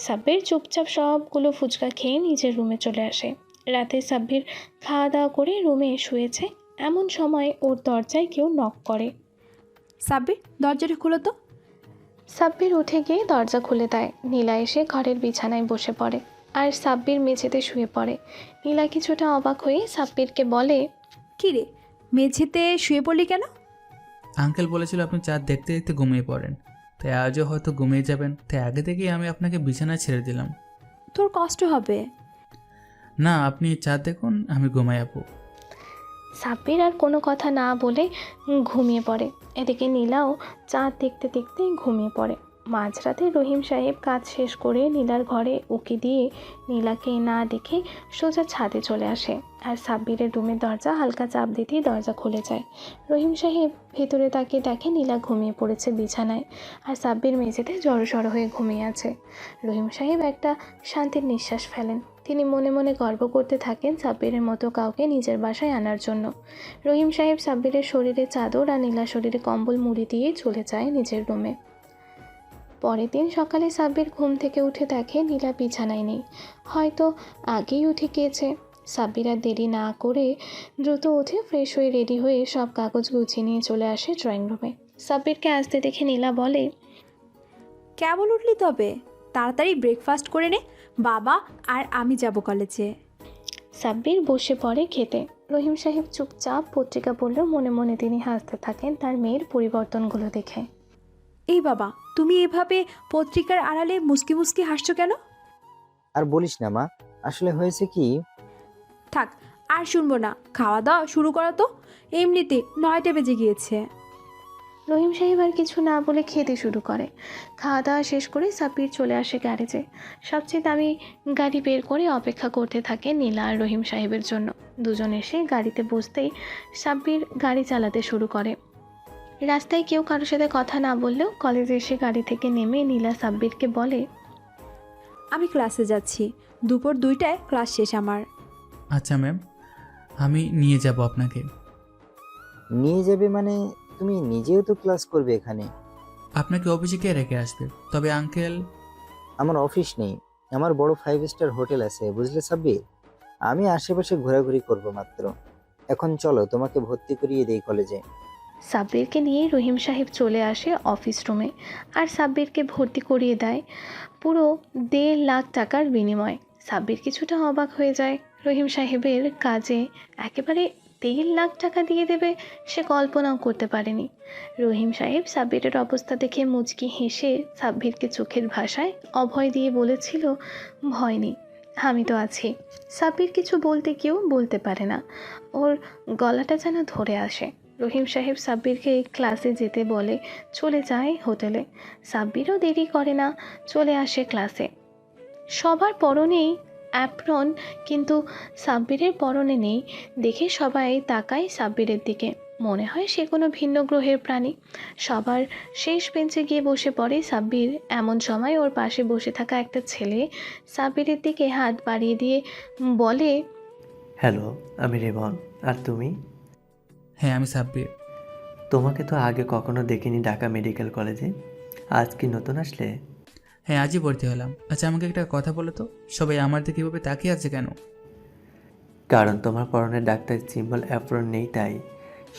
সাব্বির চুপচাপ সবগুলো ফুচকা খেয়ে নিজের রুমে চলে আসে। রাতে সাব্বির খাওয়া দাওয়া করে রুমে শুয়েছে, এমন সময় ওর দরজায় কেউ নক করে। সাব্বির দরজাটা খুলো তো। সাব্বির উঠে গিয়ে দরজা খুলে দেয়। নীলা এসে ঘরের বিছানায় বসে পড়ে আর সাব্বির মেঝেতে শুয়ে পড়ে। নীলা কিছুটা অবাক হয়ে সাব্বিরকে বলে, কি রে, মেঝেতে শুয়ে পড়লি কেন? আঙ্কেল বলেছিল আপনি চাঁদ দেখতে দেখতে ঘুমিয়ে পড়েন, তাই আজও হয়তো ঘুমিয়ে যাবেন, তাই আগে থেকেই আমি আপনাকে বিছানায় ছেড়ে দিলাম। তোর কষ্ট হবে না, আপনি চাঁদ দেখুন, আমি ঘুমাই আপু। সাব্বির আর কোনো কথা না বলে ঘুমিয়ে পড়ে। এদিকে নীলাও চাঁদ দেখতে দেখতে ঘুমিয়ে পড়ে। মাঝরাতে রহিম সাহেব কাজ শেষ করে নীলার ঘরে উকি দিয়ে নীলাকে না দেখে সোজা ছাদে চলে আসে আর সাব্বিরের রুমের দরজা হালকা চাপ দিতেই দরজা খুলে যায়। রহিম সাহেব ভেতরে তাকে দেখে নীলা ঘুমিয়ে পড়েছে বিছানায় আর সাব্বির মেঝেতে জড়সড় হয়ে ঘুমিয়ে আছে। রহিম সাহেব একটা শান্তির নিঃশ্বাস ফেলেন। তিনি মনে মনে গর্ব করতে থাকেন সাব্বিরের মতো কাউকে নিজের বাসায় আনার জন্য। রহিম সাহেব সাব্বিরের শরীরে চাদর আর নীলা শরীরে কম্বল মুড়ি দিয়ে চলে যায় নিজের রুমে। পরের দিন সকালে সাব্বির ঘুম থেকে উঠে দেখে নীলা বিছানায় নেই, হয়তো আগেই উঠে গিয়েছে। সাব্বির আর দেরি না করে দ্রুত উঠে ফ্রেশ হয়ে রেডি হয়ে সব কাগজ গুছিয়ে নিয়ে চলে আসে ড্রয়িং রুমে। সাব্বিরকে আসতে দেখে নীলা বলে, কেবল উঠলি তবে? তাড়াতাড়ি ব্রেকফাস্ট করে নে, বাবা আর আমি যাব কলেজে। সাব্বির বসে পড়ে খেতে। রহিম সাহেব চুপচাপ পত্রিকা পড়লেও মনে মনে তিনি হাসতে থাকেন তার মেয়ের পরিবর্তনগুলো দেখে। এই বাবা, তুমি এভাবে পত্রিকার আড়ালে মুসকি মুসকি হাসছো কেন? আর বলিস না মা, আসলে হয়েছে কি, থাক আর শুনবো না, খাওয়া দাওয়া শুরু করো তো, এমনিতে 9টা বেজে গিয়েছে। রহিম সাহেব আর কিছু না বলে খেতে শুরু করে। খাওয়া দাওয়া শেষ করে সাব্বির চলে আসে গ্যারেজে। সবচেয়ে দামি গাড়ি বের করে অপেক্ষা করতে থাকে নীলা আর রহিম সাহেবের জন্য। দুজন এসে গাড়িতে বসতেই সাব্বির গাড়ি চালাতে শুরু করে। রাস্তায় কেউ কারোর সাথে কথা না বললেও কলেজে এসে গাড়ি থেকে নেমে নীলা সাব্বিরকে বলে, আমি ক্লাসে যাচ্ছি, দুপুর 2টায় ক্লাস শেষ আমার। আচ্ছা ম্যাম, আমি নিয়ে যাব আপনাকে। নিয়ে যাবে মানে তুমি নিজেও তো ক্লাস করবে এখানে। আপনাকে অফিসে কে রেখে আসবে? তবে আঙ্কেল, আমার অফিস নেই, আমার বড় 5 স্টার হোটেল আছে বুঝলে সাব্বির, আমি আশেপাশে ঘোরাঘুরি করব মাত্র। এখন চলো তোমাকে ভর্তি করিয়ে দেই কলেজে। সাব্বিরকে নিয়ে রহিম সাহেব চলে আসে অফিস রুমে আর সাব্বিরকে ভর্তি করিয়ে দেয় পুরো 1.5 লাখ টাকার বিনিময়ে। সাব্বির কিছুটা অবাক হয়ে যায়। রহিম সাহেবের কাজে একেবারে 1.5 লাখ টাকা দিয়ে দেবে সে কল্পনাও করতে পারেনি। রহিম সাহেব সাব্বিরের অবস্থা দেখে মুচকি হেসে সাব্বিরকে চোখের ভাষায় অভয় দিয়ে বলেছিল, ভয় নেই, আমি তো আছি। সাব্বির কিছু বলতে কেউ বলতে পারে না, ওর গলাটা যেন ধরে আসে। রহিম সাহেব সাব্বিরকে ক্লাসে যেতে বলে চলে যায় হোটেলে। সাব্বিরও দেরি করে না, চলে আসে ক্লাসে। সবার পরনেই অ্যাপ্রন, কিন্তু সাব্বিরের পরনে নেই দেখে সবাই তাকায় সাব্বিরের দিকে, মনে হয় সে কোনো ভিন্ন গ্রহের প্রাণী। সবার শেষ বেঞ্চে গিয়ে বসে পড়ে সাব্বির। এমন সময় ওর পাশে বসে থাকা একটা ছেলে সাব্বিরের দিকে হাত বাড়িয়ে দিয়ে বলে, হ্যালো, আমি রেমন। আর তুমি? হ্যাঁ, আমি সাব্বির। তোমাকে তো আগে কখনো দেখিনি ঢাকা মেডিকেল কলেজে, আজ কি নতুন আসলে? হ্যাঁ, আজই ভর্তি হলাম। আচ্ছা, আমাকে একটা কথা বলো তো, সবাই আমার দিকে এভাবে তাকিয়ে আছে কেন? কারণ তোমার পরনে ডাক্তার সিম্বল অ্যাপ্রন নেই, তাই।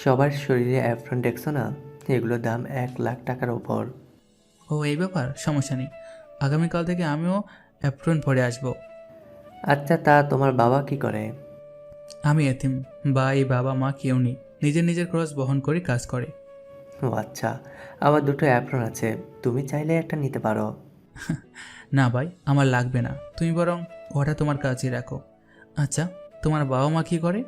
সবার শরীরে অ্যাপ্রন দেখছো না, এগুলোর দাম 1 লাখ টাকার ওপর। ও, এই ব্যাপার, সমস্যা নেই, আগামীকাল থেকে আমিও অ্যাপ্রন পরে আসবো। আচ্ছা, তা তোমার বাবা কি করে? আমি এতিম, বা এই বাবা মা কেউ নেই, নিজের নিজের খরচ বহন করে কাজ করে। ও আচ্ছা, আমার 2টো অ্যাপ্রন আছে, তুমি চাইলে একটা নিতে পারো। না ভাই, আমার লাগবে না, তুমি বরং ওটা তোমার কাছেই রাখো। আচ্ছা, তোমার বাবা মা কী করে?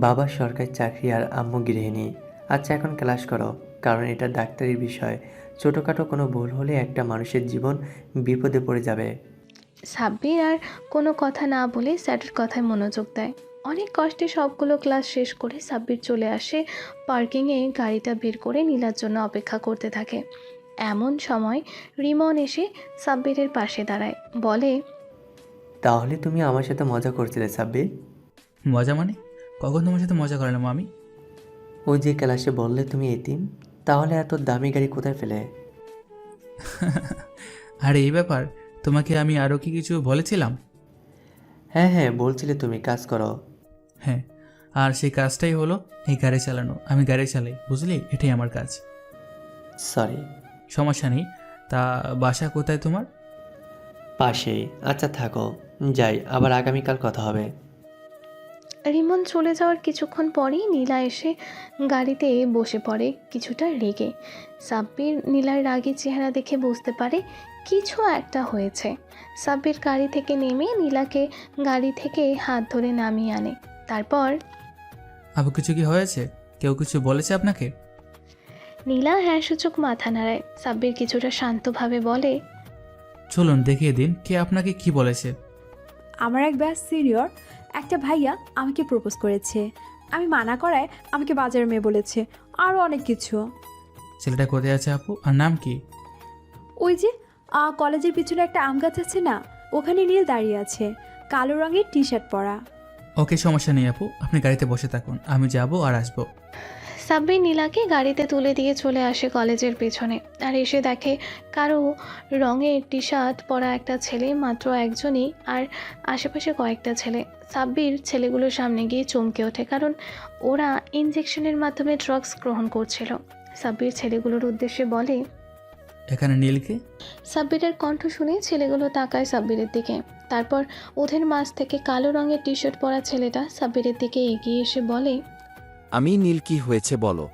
বাবা সরকারি চাকরি আর আম্মু গৃহিণী। আচ্ছা, এখন ক্লাস করো, কারণ এটা ডাক্তারির বিষয়। ছোটোখাটো কোনো ভুল হলে একটা মানুষের জীবন বিপদে পড়ে যাবে। সাব্বির আর কোনো কথা না বলে স্যারের কথায় মনোযোগ দেয়। অনেক কষ্টে সবগুলো ক্লাস শেষ করে সাব্বির চলে আসে পার্কিংয়ে, গাড়িটা বের করে নীলার জন্য অপেক্ষা করতে থাকে। এমন সময় রিমন এসে সাব্বিরের পাশে দাঁড়ায়, বলে, তাহলে তুমি আমার সাথে মজা করছিলে সাব্বির? মজা মানে? কখন তোমার সাথে মজা করলাম আমি? ওই যে ক্লাসে বললে তুমি এতিম, তাহলে এত দামি গাড়ি কোথায় ফেলে? আরে এই ব্যাপার, তোমাকে আমি আরও কি কিছু বলেছিলাম? হ্যাঁ হ্যাঁ, বলছিলে তুমি কাজ করো। হ্যাঁ, আর সেই কাজটাই হলো এই গাড়ি চালানো। আমি গাড়ি চালাই, বুঝলি, এটাই আমার কাজ। সরি। সমস্যা নেই। তা বাসা কোথায় তোমার? পাশেই। আচ্ছা থাকো, যাই, আবার আগামীকাল কথা হবে। রিমন চলে যাওয়ার কিছুক্ষণ পরেই নীলা এসে গাড়িতে বসে পড়ে কিছুটা রেগে। সাব্বির নীলার রাগী চেহারা দেখে বুঝতে পারে কিছু একটা হয়েছে। সাব্বির গাড়ি থেকে নেমে নীলাকে গাড়ি থেকে হাত ধরে নামিয়ে আনে। তারপর, আবার কিছু কি হয়েছে? কেউ কিছু বলেছে আপনাকে? নীলা হ্যাঁ সূচক মাথা নাড়ায়। সাব্বির কিছুটা শান্তভাবে বলে, চলুন দেখিয়ে দিন কে আপনাকে কি বলেছে। আমার এক ব্যাচ সিনিয়র একটা ভাইয়া আমাকে প্রপোজ করেছে, আমি মানা করায় আমাকে বাজারের মেয়ে বলেছে, আরও অনেক কিছু। ছেলেটা কোথায় আছে আপু, আর নাম কি? ওই যে কলেজের পিছনে একটা আম গাছ আছে না, ওখানে নীল দাঁড়িয়ে আছে, কালো রঙের টি শার্ট পরা। ওকে, সমস্যা নেই আপু, আপনি গাড়িতে বসে থাকুন, আমি যাব আর আসবো। সাব্বির নীলাকে গাড়িতে তুলে দিয়ে চলে আসে কলেজের পেছনে, আর এসে দেখে কারো রঙের টি শার্ট পরা একটা ছেলে, মাত্র একজনই, আর আশেপাশে কয়েকটা ছেলে। সাব্বির ছেলেগুলোর সামনে গিয়ে চমকে ওঠে, কারণ ওরা ইনজেকশনের মাধ্যমে ড্রাগস গ্রহণ করছিল। সাব্বির ছেলেগুলোর উদ্দেশ্যে বলে, এখানে নীলকে? সাব্বিরের কণ্ঠ শুনে ছেলেগুলো তাকায় সাব্বিরের দিকে। তারপর ওদের মাঝ থেকে কালো রঙের টি শার্ট পরা ছেলেটা সাব্বিরের দিকে এগিয়ে এসে বলে, আমি নীল, কি হয়েছে বলো।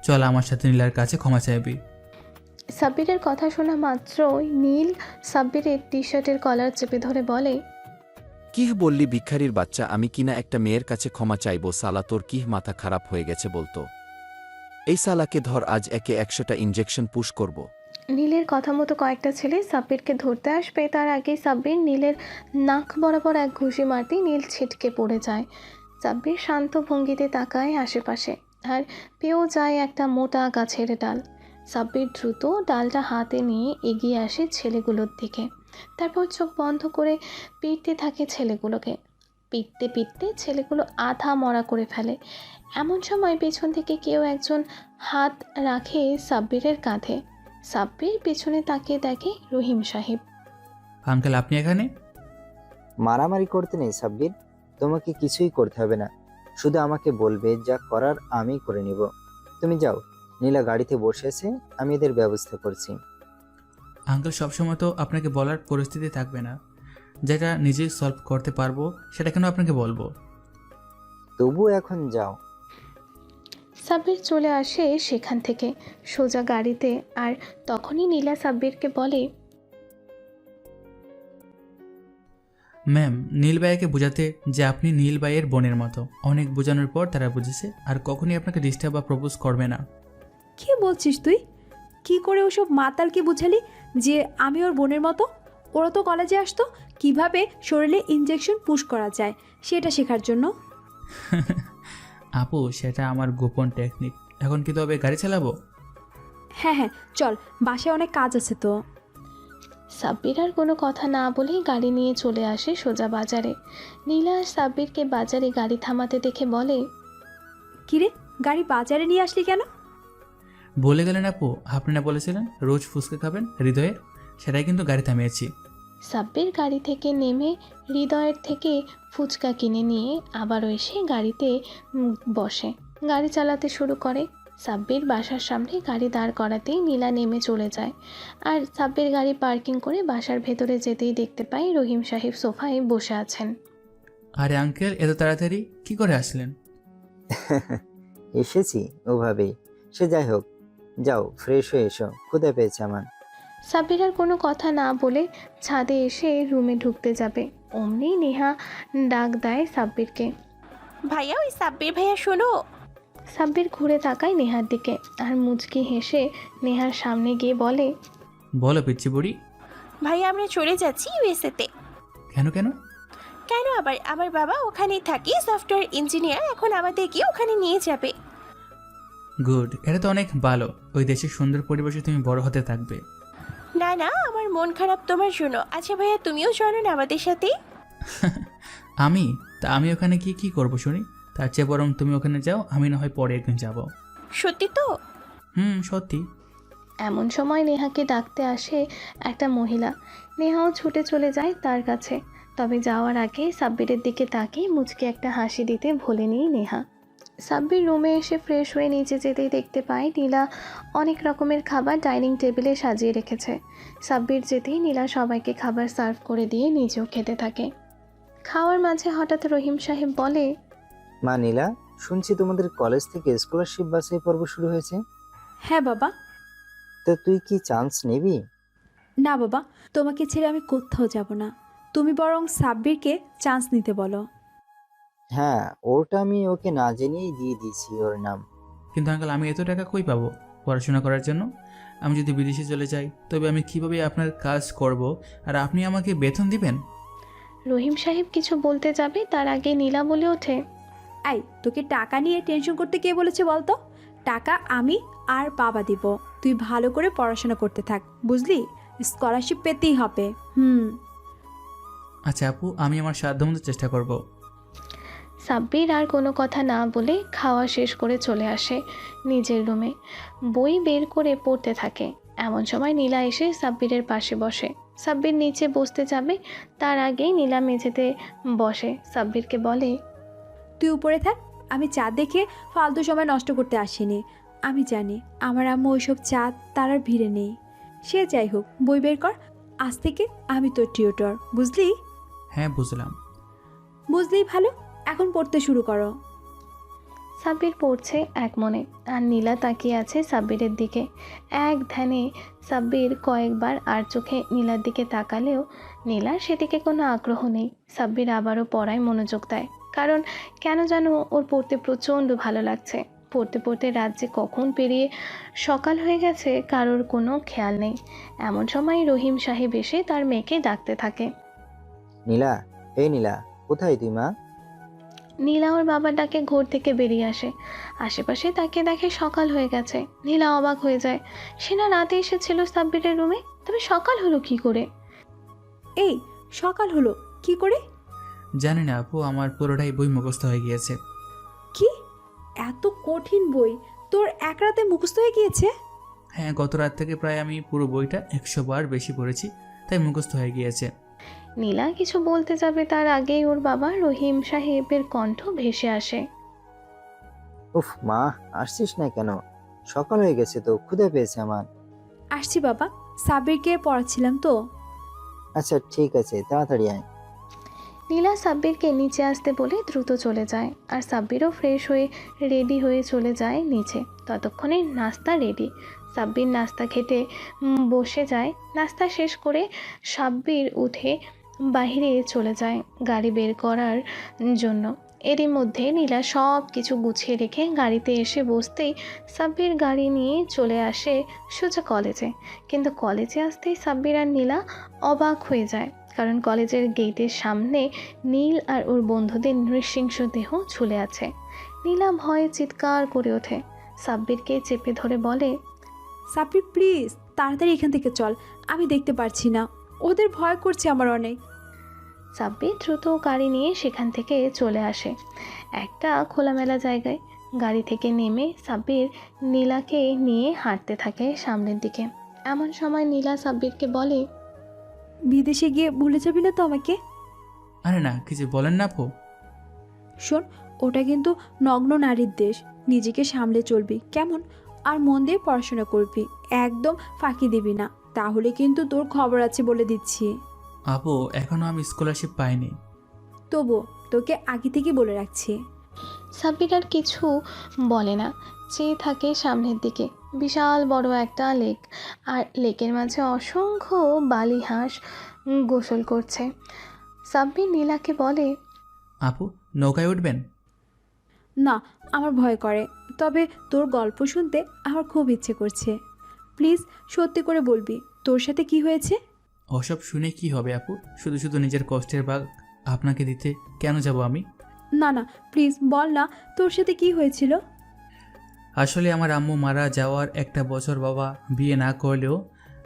চল আমার সাথে নীলার কাছে ক্ষমা চাইবি। সাব্বিরের কথা শোনা মাত্রই নীল সাব্বিরের টি শার্টের কলার চেপে ধরে বলে, কি বললি ভিখারির বাচ্চা, আমি কিনা একটা মেয়ের কাছে ক্ষমা চাইবো? সালা, তোর কি মাথা খারাপ হয়ে গেছে বলতো? এই সালাকে ধর, আজ একে 100টা ইনজেকশন পুশ করব। নীলের কথা মতো কয়েকটা ছেলে সাব্বিরকে ধরতে আসবে, তার আগেই সাব্বির নীলের নাক বরাবর এক ঘুষি মারতেই নীল ছিটকে পড়ে যায়। সাব্বির শান্ত ভঙ্গিতে তাকায় আশেপাশে, আর পেয়েও যায় একটা মোটা গাছের ডাল। সাব্বির দ্রুত ডালটা হাতে নিয়ে এগিয়ে আসে ছেলেগুলোর দিকে। তারপর চোখ বন্ধ করে পিটতে থাকে ছেলেগুলোকে। পিটতে পিটতে ছেলেগুলো আধা মরা করে ফেলে। এমন সময় পেছন থেকে কেউ একজন হাত রাখে সাব্বিরের কাঁধে। সাব্বির পেছনে তাকিয়ে দেখে রহিম সাহেব। আঙ্কেল, আপনি এখানে? মারামারি করতে নেই সাব্বির, তোমাকে কিছুই করতে হবে না, শুধু আমাকে বলবে, যা করার আমি করে নিব। তুমি যাও, নীলা গাড়িতে বসে আছে, আমি এদের ব্যবস্থা করছি। আঙ্কেল সবসময় তো আপনাকে বলার পরিস্থিতি থাকবে না। যেটা নিজেই সলভ করতে পারবো সেটা কেন আপনাকে বলবো? তবু এখন যাও। সাব্বির চলে আসে সেখান থেকে সোজা গাড়িতে, আর তখনই নীলা সাব্বিরকে বলে, ম্যাম, নীলবাইকে বোঝাতে যে আপনি নীলবাইয়ের বোনের মতো। অনেক বোঝানোর পর তারা বুঝেছে আর কখনই আপনাকে ডিস্টার্ব বা প্রপোজ করবে না। কি বলছিস তুই? কি করে ওসব মাতালকে বুঝালি যে আমি ওর বোনের মতো? ওরা তো কলেজে আসতো কিভাবে শরীরে ইনজেকশন পুশ করা যায় সেটা শেখার জন্য। আপু, সেটা আমার গোপন টেকনিক। এখন কি তবে গাড়ি চালাবো? হ্যাঁ হ্যাঁ, চল, বাসায় অনেক কাজ আছে তো। সাব্বির আর কোনো কথা না বলেই গাড়ি নিয়ে চলে আসে সোজা বাজারে। নীলা আর সাব্বিরকে বাজারে গাড়ি থামাতে দেখে বলে, কিরে, গাড়ি বাজারে নিয়ে আসলি কেন? বলে গেলেন আপু, আপনি না বলেছিলেন রোজ ফুচকা খাবেন হৃদয়ের? সেটাই কিন্তু গাড়ি থামিয়েছি। সাব্বির গাড়ি থেকে নেমে হৃদয়ের থেকে ফুচকা কিনে নিয়ে আবারও এসে গাড়িতে বসে গাড়ি চালাতে শুরু করে। সাব্বির বাসার সামনে গাড়ি দাঁড় করাতেই নীলা নেমে চলে যায়। আর সাব্বির গাড়ি পার্কিং করে বাসার ভেতরে যেতেই দেখতে পাই রহিম সাহেব সোফায় বসে আছেন। আরে আঙ্কেল, এত তাড়াতাড়ি কি করে আসলেন? এসেছি ওভাবেই। সে যাই হোক, যাও ফ্রেশ হয়ে এসো, ক্ষুধা পেয়েছে আমার। সাব্বির আর কোনো কথা না বলে ছাদে এসে রুমে ঢুকতে যাবে, অমনি নেহা ডাক দেয় সাব্বিরকে। ভাইয়া, ওই সাব্বির ভাইয়া শোনো। সাব্বির ঘুরে তাকায় নেহার দিকে আর মুচকি হেসে নেহার সামনে গিয়ে বলে, বলো পিচ্ছি বুড়ি। ভাইয়া, আমরা চলে যাচ্ছি ইউএসএতে। কেন কেন? কেন আবার? আমার বাবা ওখানেই থাকে, সফটওয়্যার ইঞ্জিনিয়ার। এখন আমাদেরকে ওখানে নিয়ে যাবে। গুড, এটা তো অনেক ভালো। ওই দেশের সুন্দর পরিবেশে তুমি বড় হতে থাকবে। না না, আমার মন খারাপ তোমার জন্য। আচ্ছা ভাইয়া, তুমিও চলো না আমাদের সাথে। আমি ওখানে গিয়ে কি করবো শুনি? তার চেয়ে বরং তুমি ওখানে যাও, আমি না হয় পরে একদিন যাব। সত্যি তো? সত্যি। এমন সময় নেহাকে ডাকতে আসে একটা মহিলা। নেহাও ছুটে চলে যায় তার কাছে, তবে যাওয়ার আগে সাব্বিরের দিকে তাকিয়ে মুচকে একটা হাসি দিতে ভোলেনি নেহা। সাব্বির রুমে এসে ফ্রেশ হয়ে নিচে যেতেই দেখতে পায় নীলা অনেক রকমের খাবার ডাইনিং টেবিলে সাজিয়ে রেখেছে। সাব্বির যেতেই নীলা সবাইকে খাবার সার্ভ করে দিয়ে নিজেও খেতে থাকে। খাওয়ার মাঝে হঠাৎ রহিম সাহেব বলে, মা নীলা, শুনছি তোমাদের কলেজ থেকে স্কলারশিপ বাছাই পর্ব শুরু হয়েছে। হ্যাঁ বাবা। তো তুই কি চান্স নিবি? না বাবা, তোমাকে ছেড়ে আমি কোথাও যাব না। তুমি বরং সাব্বিরকে চান্স নিতে বলো। হ্যাঁ, ওটা আমি ওকে না জেনেই দিয়ে দিয়েছি ওর নাম। কিন্তু আঙ্কেল, আমি এত টাকা কই পাবো পড়াশোনা করার জন্য? আমি যদি বিদেশে চলে যাই তবে আমি কিভাবে আপনার কাজ করব আর আপনি আমাকে বেতন দিবেন? রহিম সাহেব কিছু বলতে যাবে তার আগে নীলা বলে ওঠে, এই, তোকে টাকা নিয়ে টেনশন করতে কে বলেছে বলতো? টাকা আমি আর বাবা দিব। তুই ভালো করে পড়াশোনা করতে থাক, বুঝলি? স্কলারশিপ পেতেই হবে। আচ্ছা আপু, আমি আমার সাধ্যমতো চেষ্টা করব। সাব্বির আর কোনো কথা না বলে খাওয়া শেষ করে চলে আসে নিজের রুমে, বই বের করে পড়তে থাকে। এমন সময় নীলা এসে সাব্বিরের পাশে বসে। সাব্বির নিচে বসতে যাবে তার আগেই নীলা মেঝেতে বসে সাব্বিরকে বলে, তুই উপরে থাক, আমি চাঁদ দেখে ফালতু সময় নষ্ট করতে আসিনি। আমি জানি আমার আম্মু ওইসব চাঁদ তার আর ভিড়ে নেই। সে যাই হোক, বই বের কর। আজ থেকে আমি তোর টিউটর, বুঝলি? হ্যাঁ বুঝলাম। বুঝলেই ভালো, এখন পড়তে শুরু করো। সাব্বির পড়ছে এক মনে, আর নীলা তাকিয়ে আছে সাব্বিরের দিকে এক ধ্যানে। সাব্বির কয়েকবার আর চোখে নীলার দিকে তাকালেও নীলার সেদিকে কোনো আগ্রহ নেই। সাব্বির আবারও পড়ায় মনোযোগ দেয়, কারণ কেন যেন ওর পড়তে প্রচণ্ড ভালো লাগছে। পড়তে পড়তে রাত যে কখন পেরিয়ে সকাল হয়ে গেছে কারোর কোনো খেয়াল নেই। এমন সময় রহিম সাহেব এসে তার মেয়েকে ডাকতে থাকে। নীলা, এই নীলা, কোথায় তুই মা? নীলা ওর বাবার ডাকে ঘর থেকে বেরিয়ে আসে। আশেপাশে তাকে দেখে সকাল হয়ে গেছে। নীলা অবাক হয়ে যায়, সে না রাতে এসেছিল সাব্বিরের রুমে, তবে সকাল হলো কি করে? এই, সকাল হলো কি করে? জানি না আপু, আমার পুরোটাই বই মুখস্থ হয়ে গিয়েছে। কি? এত কঠিন বই তোর এক রাতে মুখস্থ হয়ে গিয়েছে? হ্যাঁ, গত রাত থেকে প্রায় আমি পুরো বইটা 100 বার বেশি পড়েছি, তাই মুখস্থ হয়ে গিয়েছে। নীলা কিছু বলতে যাবে তার আগেই ওর বাবা রহিম সাহেবের কণ্ঠ ভেসে আসে। উফ মা, আসছিস না কেন? সকাল হয়ে গেছে তো, ক্ষুধা পেয়েছে আমার। আসছি বাবা, সাব্বিরকে পড়াচ্ছিলাম তো। আচ্ছা ঠিক আছে, তাড়াতাড়ি আয়। নীলা সাব্বিরকে নিচে আসতে বলে দ্রুত চলে যায়, আর সাব্বিরও ফ্রেশ হয়ে রেডি হয়ে চলে যায় নিচে। ততক্ষণে নাস্তা রেডি। সাব্বির নাস্তা খেতে বসে যায়। নাস্তা শেষ করে সাব্বির উঠে বাইরে চলে যায় গাড়ি বের করার জন্য। এরই মধ্যে নীলা সব কিছু গুছিয়ে রেখে গাড়িতে এসে বসতেই সাব্বির গাড়ি নিয়ে চলে আসে সোজা কলেজে। কিন্তু কলেজে আসতেই সাব্বির আর নীলা অবাক হয়ে যায়, কারণ কলেজের গেটের সামনে নীল আর ওর বন্ধুদের নৃশংস দেহ ঝুলে আছে। নীলা ভয়ে চিৎকার করে ওঠে, সাব্বিরকে চেপে ধরে বলে, সাব্বির প্লিজ তাড়াতাড়ি এখান থেকে চল, আমি দেখতে পারছি না, ওদের ভয় করছে আমার অনেক। সাব্বির দ্রুত গাড়ি নিয়ে সেখান থেকে চলে আসে একটা খোলামেলা জায়গায়। গাড়ি থেকে নেমে সাব্বির নীলাকে নিয়ে হাঁটতে থাকে সামনের দিকে। এমন সময় নীলা সাব্বিরকে বলে, বিদেশে গিয়ে ভুলে যাবি না তো আমাকে? আরে না, কিছু বলেন না আপু। শোন, ওটা কিন্তু নগ্ন নারীর দেশ, নিজেকে সামলে চলবি কেমন? আর মন দিয়ে পড়াশোনা করবি, একদম ফাঁকি দিবি না, তাহলে কিন্তু তোর খবর আছে বলে দিচ্ছি। আপু, এখনো আমি স্কলারশিপ পাইনি। তবু তোকে আগে থেকে বলে রাখছি। সাব্বির আর কিছু বলে না, চেয়ে থাকে সামনের দিকে। বিশাল বড় একটা লেক, আর লেকের মাঝে অসংখ্য বালি হাঁস গোসল করছে। সাব্বির নীলাকে বলে, আপু, নৌকায় উঠবেন? না, আমার ভয় করে, তবে তোর গল্প শুনতে আমার খুব ইচ্ছে করছে। প্লিজ সত্যি করে বলবি তোর সাথে কি হয়েছে? ওসব শুনে কি হবে আপু? শুধু শুধু নিজের কষ্টের ভাগ আপনাকে দিতে কেন যাব আমি? না না, প্লিজ বল না তোর সাথে কি হয়েছিল। আসলে আমার আম্মু মারা যাওয়ার একটা বছর বাবা বিয়ে না করলেও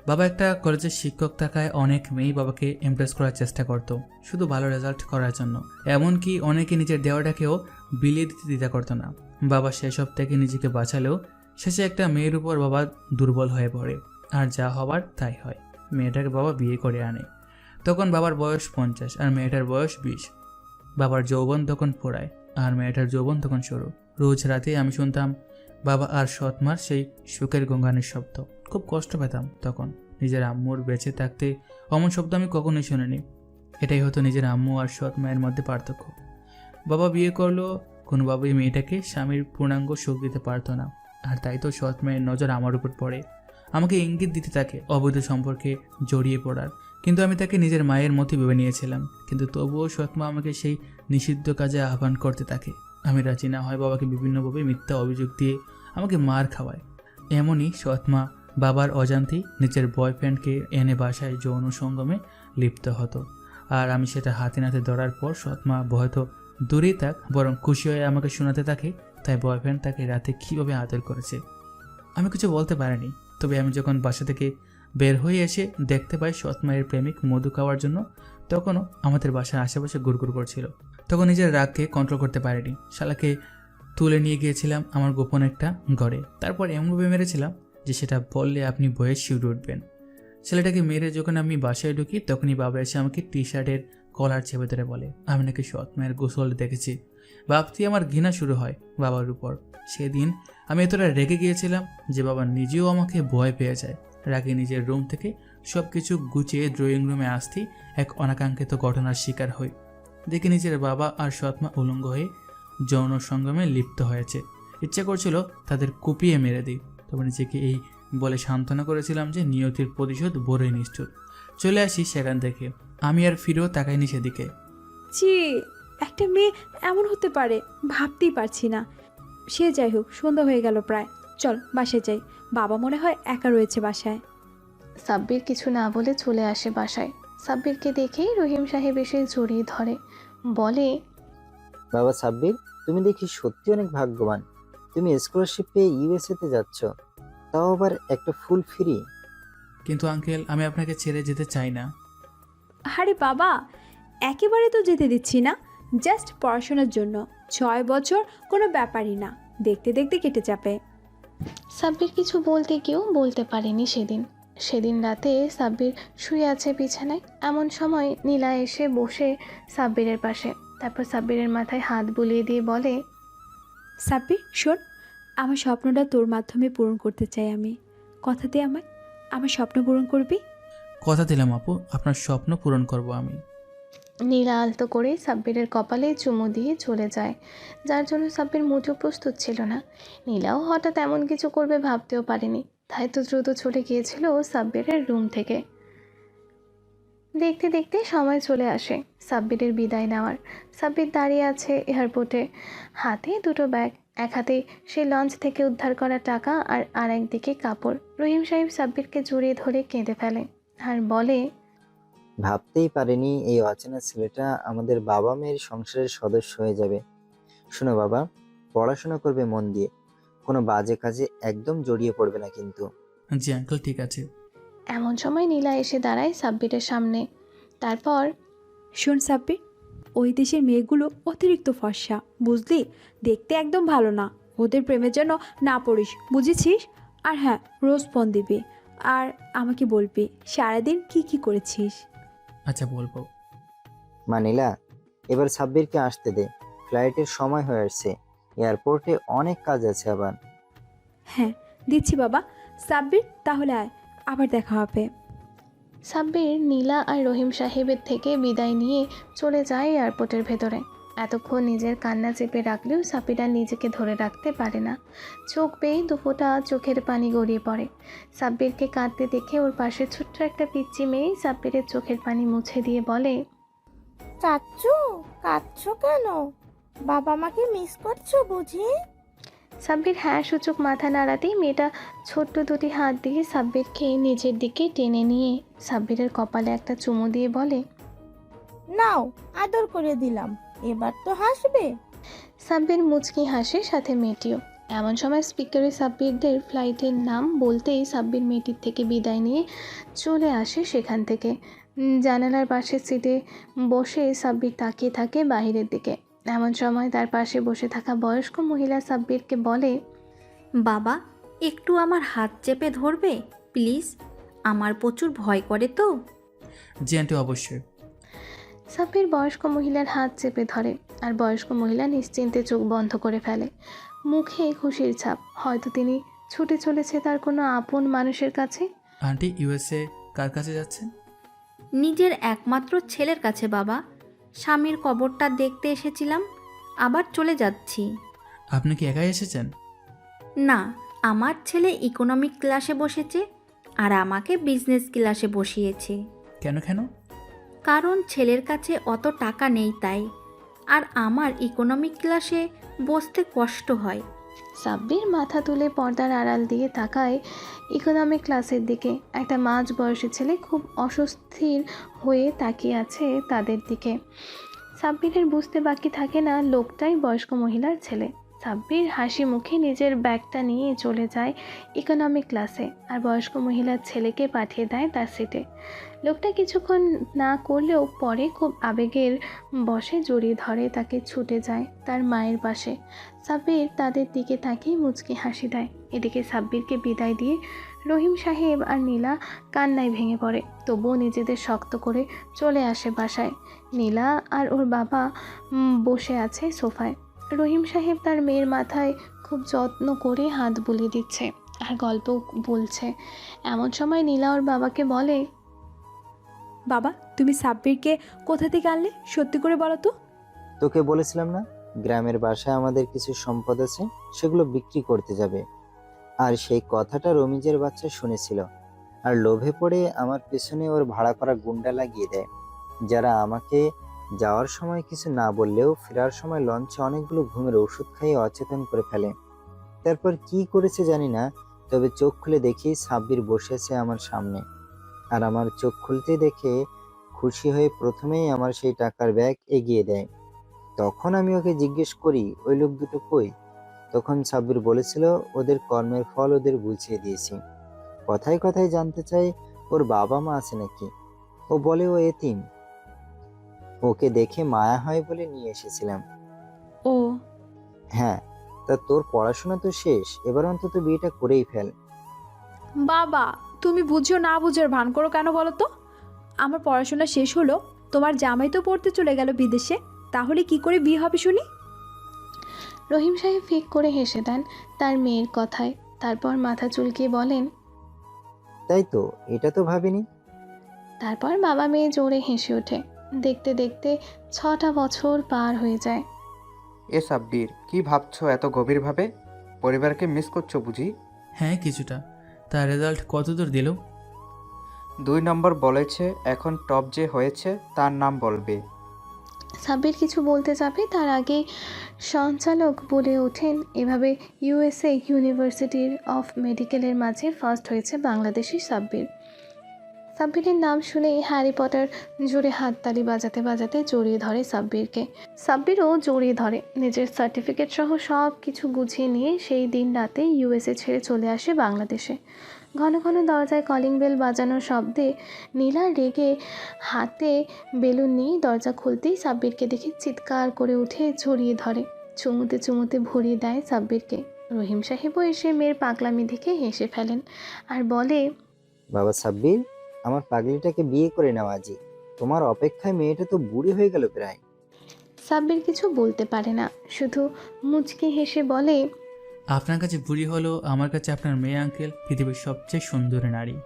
বাবা একটা কলেজের শিক্ষক থাকায় অনেক মেয়েই বাবাকে ইমপ্রেস করার চেষ্টা করতো শুধু ভালো রেজাল্ট করার জন্য। এমনকি অনেকে নিজের দেওয়াটাকেও বিলিয়ে দিতে দ্বিধা করতো না। বাবা সেসব থেকে নিজেকে বাঁচালেও শেষে একটা মেয়ের উপর বাবা দুর্বল হয়ে পড়ে, আর যা হবার তাই হয়। মেয়েটাকে বাবা বিয়ে করে আনে। তখন বাবার বয়স 50 আর মেয়েটার বয়স 20। বাবার যৌবন তখন পোড়ায় আর মেয়েটার যৌবন তখন সরু। রোজ রাতে আমি শুনতাম বাবা আর সৎমার সেই সুখের গঙ্গানের শব্দ। খুব কষ্ট পেতাম তখন। নিজের আম্মুর বেঁচে থাকতে অমন শব্দ আমি কখনোই শুনিনি। এটাই হতো নিজের আম্মু আর সৎ মায়ের মধ্যে পার্থক্য। বাবা বিয়ে করলেও কোনোভাবেই মেয়েটাকে স্বামীর পূর্ণাঙ্গ সুখ দিতে পারতো না, আর তাই তো সৎ মায়ের নজর আমার উপর পড়ে। আমাকে ইঙ্গিত দিতে থাকে অবৈধ সম্পর্কে জড়িয়ে পড়ার, কিন্তু আমি তাকে নিজের মায়ের মতো ভেবে নিয়েছিলাম। কিন্তু তবুও সৎমা আমাকে সেই নিষিদ্ধ কাজে আহ্বান করতে থাকে। আমি রাজি না হয় বাবাকে বিভিন্নভাবে মিথ্যা অভিযোগ দিয়ে আমাকে মার খাওয়ায়। এমনই সৎমা বাবার অজান্তেই নিজের বয়ফ্রেন্ডকে এনে বাসায় যৌন সঙ্গমে লিপ্ত হতো, আর আমি সেটা হাতে নাতে ধরার পর সৎমা হয়তো দূরেই থাক বরং খুশি হয়ে আমাকে শোনাতে থাকে তাই বয়ফ্রেন্ড তাকে রাতে কীভাবে আদর করেছে। আমি কিছু বলতে পারিনি, তবে আমি যখন বাসা থেকে বের হয়ে এসে দেখতে পাই সৎমায়ের প্রেমিক মধু খাওয়ার জন্য তখনও আমাদের বাসার আশেপাশে গুড়গুড় করছিল। তখন নিজের রাগকে কন্ট্রোল করতে পারিনি। শালাকে তুলে নিয়ে গিয়েছিলাম আমার গোপন একটা ঘরে। তারপর এমনভাবে মেরেছিলাম যে সেটা বললে আপনি বয়ে শিউরে উঠবেন। ছেলেটাকে মেরে যখন আমি বাসায় ঢুকি তখনই বাবা এসে আমাকে টি শার্টের কলার চেপে ধরে বলে আমি নাকি সৎমায়ের গোসল দেখেছি। ভাবতেই আমার ঘৃণা শুরু হয় বাবার উপর। সেদিন আমি এতটা রেগে গিয়েছিলাম যে বাবা নিজেও আমাকে ভয় পেয়ে যায়। রাগে নিজের রুম থেকে সব কিছু গুছিয়ে ড্রয়িং রুমে আসতেই এক অনাকাঙ্ক্ষিত ঘটনার শিকার হই। দেখি নিজের বাবা আর সৎমা উলঙ্গ হয়ে যৌন সঙ্গমে লিপ্ত হয়েছে। ইচ্ছা করছিল তাদের কুপিয়ে মেরে দিই, তবে নিজেকে এই বলে সান্ত্বনা করেছিলাম যে নিয়তির প্রতিশোধ বড়ই নিষ্ঠুর। চলে আসি সেখান থেকে। আমি আর ফিরেও তাকাইনি সেদিকে। ছি, একটা মেয়ে এমন হতে পারে ভাবতেই পারছি না। সে যাই হোক, সন্ধ্যা হয়ে গেল প্রায়, চল বাসায় যাই, বাবা মনে হয় একা রয়েছে বাসায়। সাব্বির কিছু না বলে চলে আসে বাসায়। সাব্বিরকে দেখেই রহিম সাহেব এসে জড়িয়ে ধরে, বলে, বাবা সাব্বির, তুমি দেখি সত্যি অনেক ভাগ্যবান। তুমি স্কলারশিপ পেয়ে ইউএসএ-তে যাচ্ছ, তাও আবার একটা ফুল ফ্রি। কিন্তু আঙ্কেল, আমি আপনাকে ছেড়ে যেতে চাই না। আরে বাবা, একেবারে তো যেতে দিচ্ছি না, জাস্ট পড়াশোনার জন্য। 6 বছর কোনো ব্যাপারই না, দেখতে দেখতে কেটে যাবে। সাব্বির কিছু বলতে গিয়েও বলতে পারেনি সেদিন রাতে সাব্বির শুয়ে আছে বিছানায়। এমন সময় নীলা এসে বসে সাব্বিরের পাশে। তারপর সাব্বিরের মাথায় হাত বুলিয়ে দিয়ে বলে, সাব্বির শোন, আমার স্বপ্নটা তোর মাধ্যমে পূরণ করতে চাই আমি। কথা দে আমায়, আমার স্বপ্ন পূরণ করবি। কথা দিলাম আপু, আপনার স্বপ্ন পূরণ করব আমি। নীলা আলতো করে সাব্বিরের কপালে চুমু দিয়ে চলে যায়, যার জন্য সাব্বির মোটেও প্রস্তুত ছিল না। নীলাও হঠাৎ এমন কিছু করবে ভাবতেও পারেনি, তাই তো দ্রুত ছুটে গিয়েছিল সাব্বিরের রুম থেকে। দেখতে দেখতে সময় চলে আসে সাব্বিরের বিদায় নেওয়ার। সাব্বির দাঁড়িয়ে আছে এয়ারপোর্টে, হাতে দুটো ব্যাগ। এক হাতে সে লঞ্চ থেকে উদ্ধার করা টাকা, আর আরেকদিকে কাপড়। রহিম সাহেব সাব্বিরকে জড়িয়ে ধরে কেঁদে ফেলে আর বলে, ভাবতেই পারিনি এই অচেনা ছেলেটা আমাদের বাবা মেয়ের সংসারের সদস্য হয়ে যাবে। শোনো বাবা, পড়াশোনা করবে মন দিয়ে, কোনো বাজে কাজে একদম জড়িয়ে পড়বে না কিন্তু। জি আঙ্কেল, ঠিক আছে। এমন সময় নীলা এসে দাঁড়ায় সাব্বিরের সামনে। তারপর, শোন সাব্বির, ওই দেশের মেয়েগুলো অতিরিক্ত ফর্সা, বুঝলি? দেখতে একদম ভালো না। ওদের প্রেমের জন্য না পড়িস, বুঝেছিস? আর হ্যাঁ, রোজ ফোন দিবি আর আমাকে বলবি সারাদিন কি কি করেছিস। আচ্ছা, বলবো। মানিলা, এবার সাব্বিরকে আসতে দে, ফ্লাইটের সময় হয়ে আসছে, এয়ারপোর্টে অনেক কাজ আছে আবার। হ্যাঁ দিচ্ছি বাবা। সাব্বির তাহলে আয়, আবার দেখা হবে। সাব্বির নীলা আর রহিম সাহেবের থেকে বিদায় নিয়ে চলে যায় এয়ারপোর্টের ভেতরে। এতক্ষণ নিজের কান্না চেপে রাখলেও সাব্বির আর নিজেকে ধরে রাখতে পারে না। চোখ বেয়ে দুফোঁটা চোখের পানি গড়িয়ে পড়ে। সাব্বিরকে কাঁদতে দেখে ওর পাশে ছোট্ট একটা পিচ্চি মেয়ে সাব্বিরের চোখের পানি মুছে দিয়ে বলে, চাচ্চু, কাঁদছো কেন? বাবা মাকে মিস করছো বুঝি? সাব্বির হ্যাঁ সূচক মাথা নাড়াতেই মেয়েটা ছোট্ট দুটি হাত দিয়ে সাব্বিরকে নিজের দিকে টেনে নিয়ে সাব্বিরের কপালে একটা চুমু দিয়ে বলে, নাও, আদর করে দিলাম, এবার তো হাসবে। সাব্বির মুচকি হাসে, সাথে মেয়েটিও। এমন সময় স্পিকারে সাব্বিরদের ফ্লাইটের নাম বলতেই সাব্বির মেয়েটির থেকে বিদায় নিয়ে চলে আসে সেখান থেকে। জানালার পাশের সিটে বসে সাব্বির তাকিয়ে থাকে বাইরের দিকে। এমন সময় তার পাশে বসে থাকা বয়স্ক মহিলা সাব্বিরকে বলে, বাবা, একটু আমার হাত চেপে ধরবে প্লিজ? আমার প্রচুর ভয় করে তো। জি আন্টি, অবশ্যই। সাব্বির বয়স্ক মহিলার হাত চেপে ধরে, আর বয়স্ক মহিলা নিশ্চিন্তে চোখ বন্ধ করে ফেলে, মুখে খুশির ছাপ। হয়তো তিনি ছুটে চলেছে তার কোনো আপন মানুষের কাছে। আন্টি, ইউএসএ কার কাছে যাচ্ছেন? নিজের একমাত্র ছেলের কাছে বাবা। স্বামীর কবরটা দেখতে এসেছিলাম, আবার চলে যাচ্ছি। আপনি কি একাই এসেছেন? না, আমার ছেলে ইকোনমিক ক্লাসে বসেছে আর আমাকে বিজনেস ক্লাসে বসিয়েছে। কেন কেন? কারণ ছেলের কাছে অত টাকা নেই তাই, আর আমার ইকোনমিক ক্লাসে বসতে কষ্ট হয়। সাব্বির মাথা তুলে পর্দার আড়াল দিয়ে তাকায় ইকোনমিক ক্লাসের দিকে। একটা মাঝ বয়সী ছেলে খুব অস্বস্তির হয়ে তাকিয়ে আছে তাদের দিকে। সাব্বিরের বুঝতে বাকি থাকে না লোকটাই বয়স্ক মহিলার ছেলে। সাব্বির হাসি মুখে নিজের ব্যাগটা নিয়ে চলে যায় ইকোনমিক ক্লাসে, আর বয়স্ক মহিলার ছেলেকে পাঠিয়ে দেয় তার সিটে। লোকটা কিছুক্ষণ না করলেও পরে খুব আবেগের বশে জড়িয়ে ধরে তাকে, ছুটে যায় তার মায়ের পাশে। সাব্বির তাদের দিকে তাকিয়ে মুচকি হাসি দেয়। এদিকে সাব্বিরকে বিদায় দিয়ে রহিম সাহেব আর নীলা কান্নায় ভেঙে পড়ে, তবুও নিজেদের শক্ত করে চলে আসে বাসায়। নীলা আর ওর বাবা বসে আছে সোফায়। রহিম সাহেব তার মেয়ের মাথায় খুব যত্ন করে হাত বুলিয়ে দিচ্ছে আর গল্প বলছে। এমন সময় নীলা ওর বাবাকে বলে, বাবা, তুমি সাব্বিরকে কোথা থেকে আনলে? সত্যি করে বলো তো। তোকে বলেছিলাম না, গ্রামের বাসায় আমাদের কিছু সম্পদ আছে, সেগুলো বিক্রি করতে যাবে। আর সেই কথাটা রমিজের বাচ্চা শুনেছিল, আর লোভে পড়ে আমার পেছনে ওর ভাড়া করা গুন্ডা লাগিয়ে দেয়, যারা আমাকে যাওয়ার সময় কিছু না বললেও ফেরার সময় লঞ্চে অনেকগুলো ঘুমের ওষুধ খাইয়ে অচেতন করে ফেলে। তারপর কি করেছে জানি না, তবে চোখ খুলে দেখি সাব্বির বসেছে আমার সামনে। আর আমার চোখ খুলতে দেখে খুশি হয়ে প্রথমেই আমার সেই টাকার ব্যাগ এগিয়ে দেয়। তখন আমি ওকে জিজ্ঞেস করি, ওই লোক দুটো কই? তখন সাব্বির বলেছিল, ওদের কর্মের ফল ওদের বুঝিয়ে দিয়েছি। কথায় কথায় জানতে চাই ওর বাবা মা আছে নাকি। ও বলে ও এতিম, ওকে দেখে মায়া হয় বলে নিয়ে এসেছিলাম। ও হ্যাঁ, তা তোর পড়াশোনা তো শেষ, এবার অন্তত বিয়েটা করেই ফেল। বাবা, তুমি বুঝো না বুঝোর ভান করো কেন বলো তো? আমার পড়াশোনা শেষ হলো, তোমার জামাই তো পড়তে চলে গেল বিদেশে, তাহলে কি করে বিয়ে হবে শুনি? রহিম সাহেব ফিক করে হেসে দেন তার মেয়ের কথায়, তারপর মাথা চুলকিয়ে বলেন, তাই তো, এটা তো ভাবিনি। তারপর বাবা মেয়ে জোরে হেসে ওঠে। দেখতে দেখতে 6টা বছর পার হয়ে যায়। এ সাব্বির, কি ভাবছো এত গভীরভাবে? পরিবারকে মিস করছো বুঝি? হ্যাঁ কিছুটা। তার রেজাল্ট কতদূর দিল? 2 নম্বর বলেছে, এখন টপ যে হয়েছে তার নাম বলবে। সাব্বির কিছু বলতে যাবে তার আগে সঞ্চালক বলে ওঠেন, এভাবে ইউএসএ ইউনিভার্সিটির অফ মেডিকেলের মাঝে ফার্স্ট হয়েছে বাংলাদেশি সাব্বির। সাব্বিরের নাম শুনে হ্যারি পটার জোরে হাততালি বাজাতে বাজাতে জড়িয়ে ধরে সাব্বিরকে। সাব্বিরও জড়িয়ে ধরে। নিজের সার্টিফিকেট সহ সব কিছু গুছিয়ে নিয়ে সেই দিন রাতে ইউএসএ ছেড়ে চলে আসে বাংলাদেশে। ঘন ঘন দরজায় কলিং বেল বাজানোর শব্দে নীলা রেগে হাতে বেলুন নিয়ে দরজা খুলতেই সাব্বিরকে দেখে চিৎকার করে উঠে জড়িয়ে ধরে, চুমুতে চুমুতে ভরিয়ে দেয় সাব্বিরকে। রহিম সাহেবও এসে মেয়ের পাগলামি দেখে হেসে ফেলেন আর বলে, বাবা সাব্বির, আমার পাগলিটাকে বিয়ে করে নাও আজই। তোমার অপেক্ষায় মেয়েটা তো বুড়ি হয়ে গেল প্রায়। সাব্বির কিছু বলতে পারে না, শুধু মুচকি হেসে বলে, আপনার কাছে বুড়ি হলো, আমার কাছে আপনার মেয়ে আঙ্কেল পৃথিবীর সবচেয়ে সুন্দরী নারী।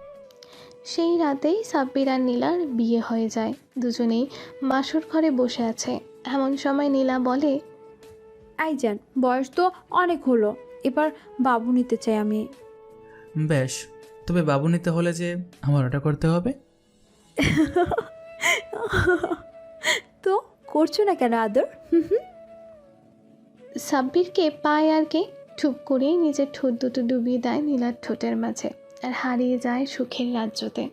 সেই রাতেই সাব্বির আর নীলার বিয়ে হয়ে যায়। দুজনেই বাসর ঘরে বসে আছে। এমন সময় নীলা বলে, আইজান, বয়স তো অনেক হলো, এবার বাবু নিতে চাই আমি। বেশ, তবে বাবু নিতে হলে যে আমার ওটা করতে হবে। তো করছো না কেন আদর? সাব্বিরকে পায় আর কে ঠুপ করেই নিজের ঠোঁট দুটো ডুবিয়ে দেয় নীলার ঠোঁটের মাঝে আর হারিয়ে যায় সুখের রাজ্যতে।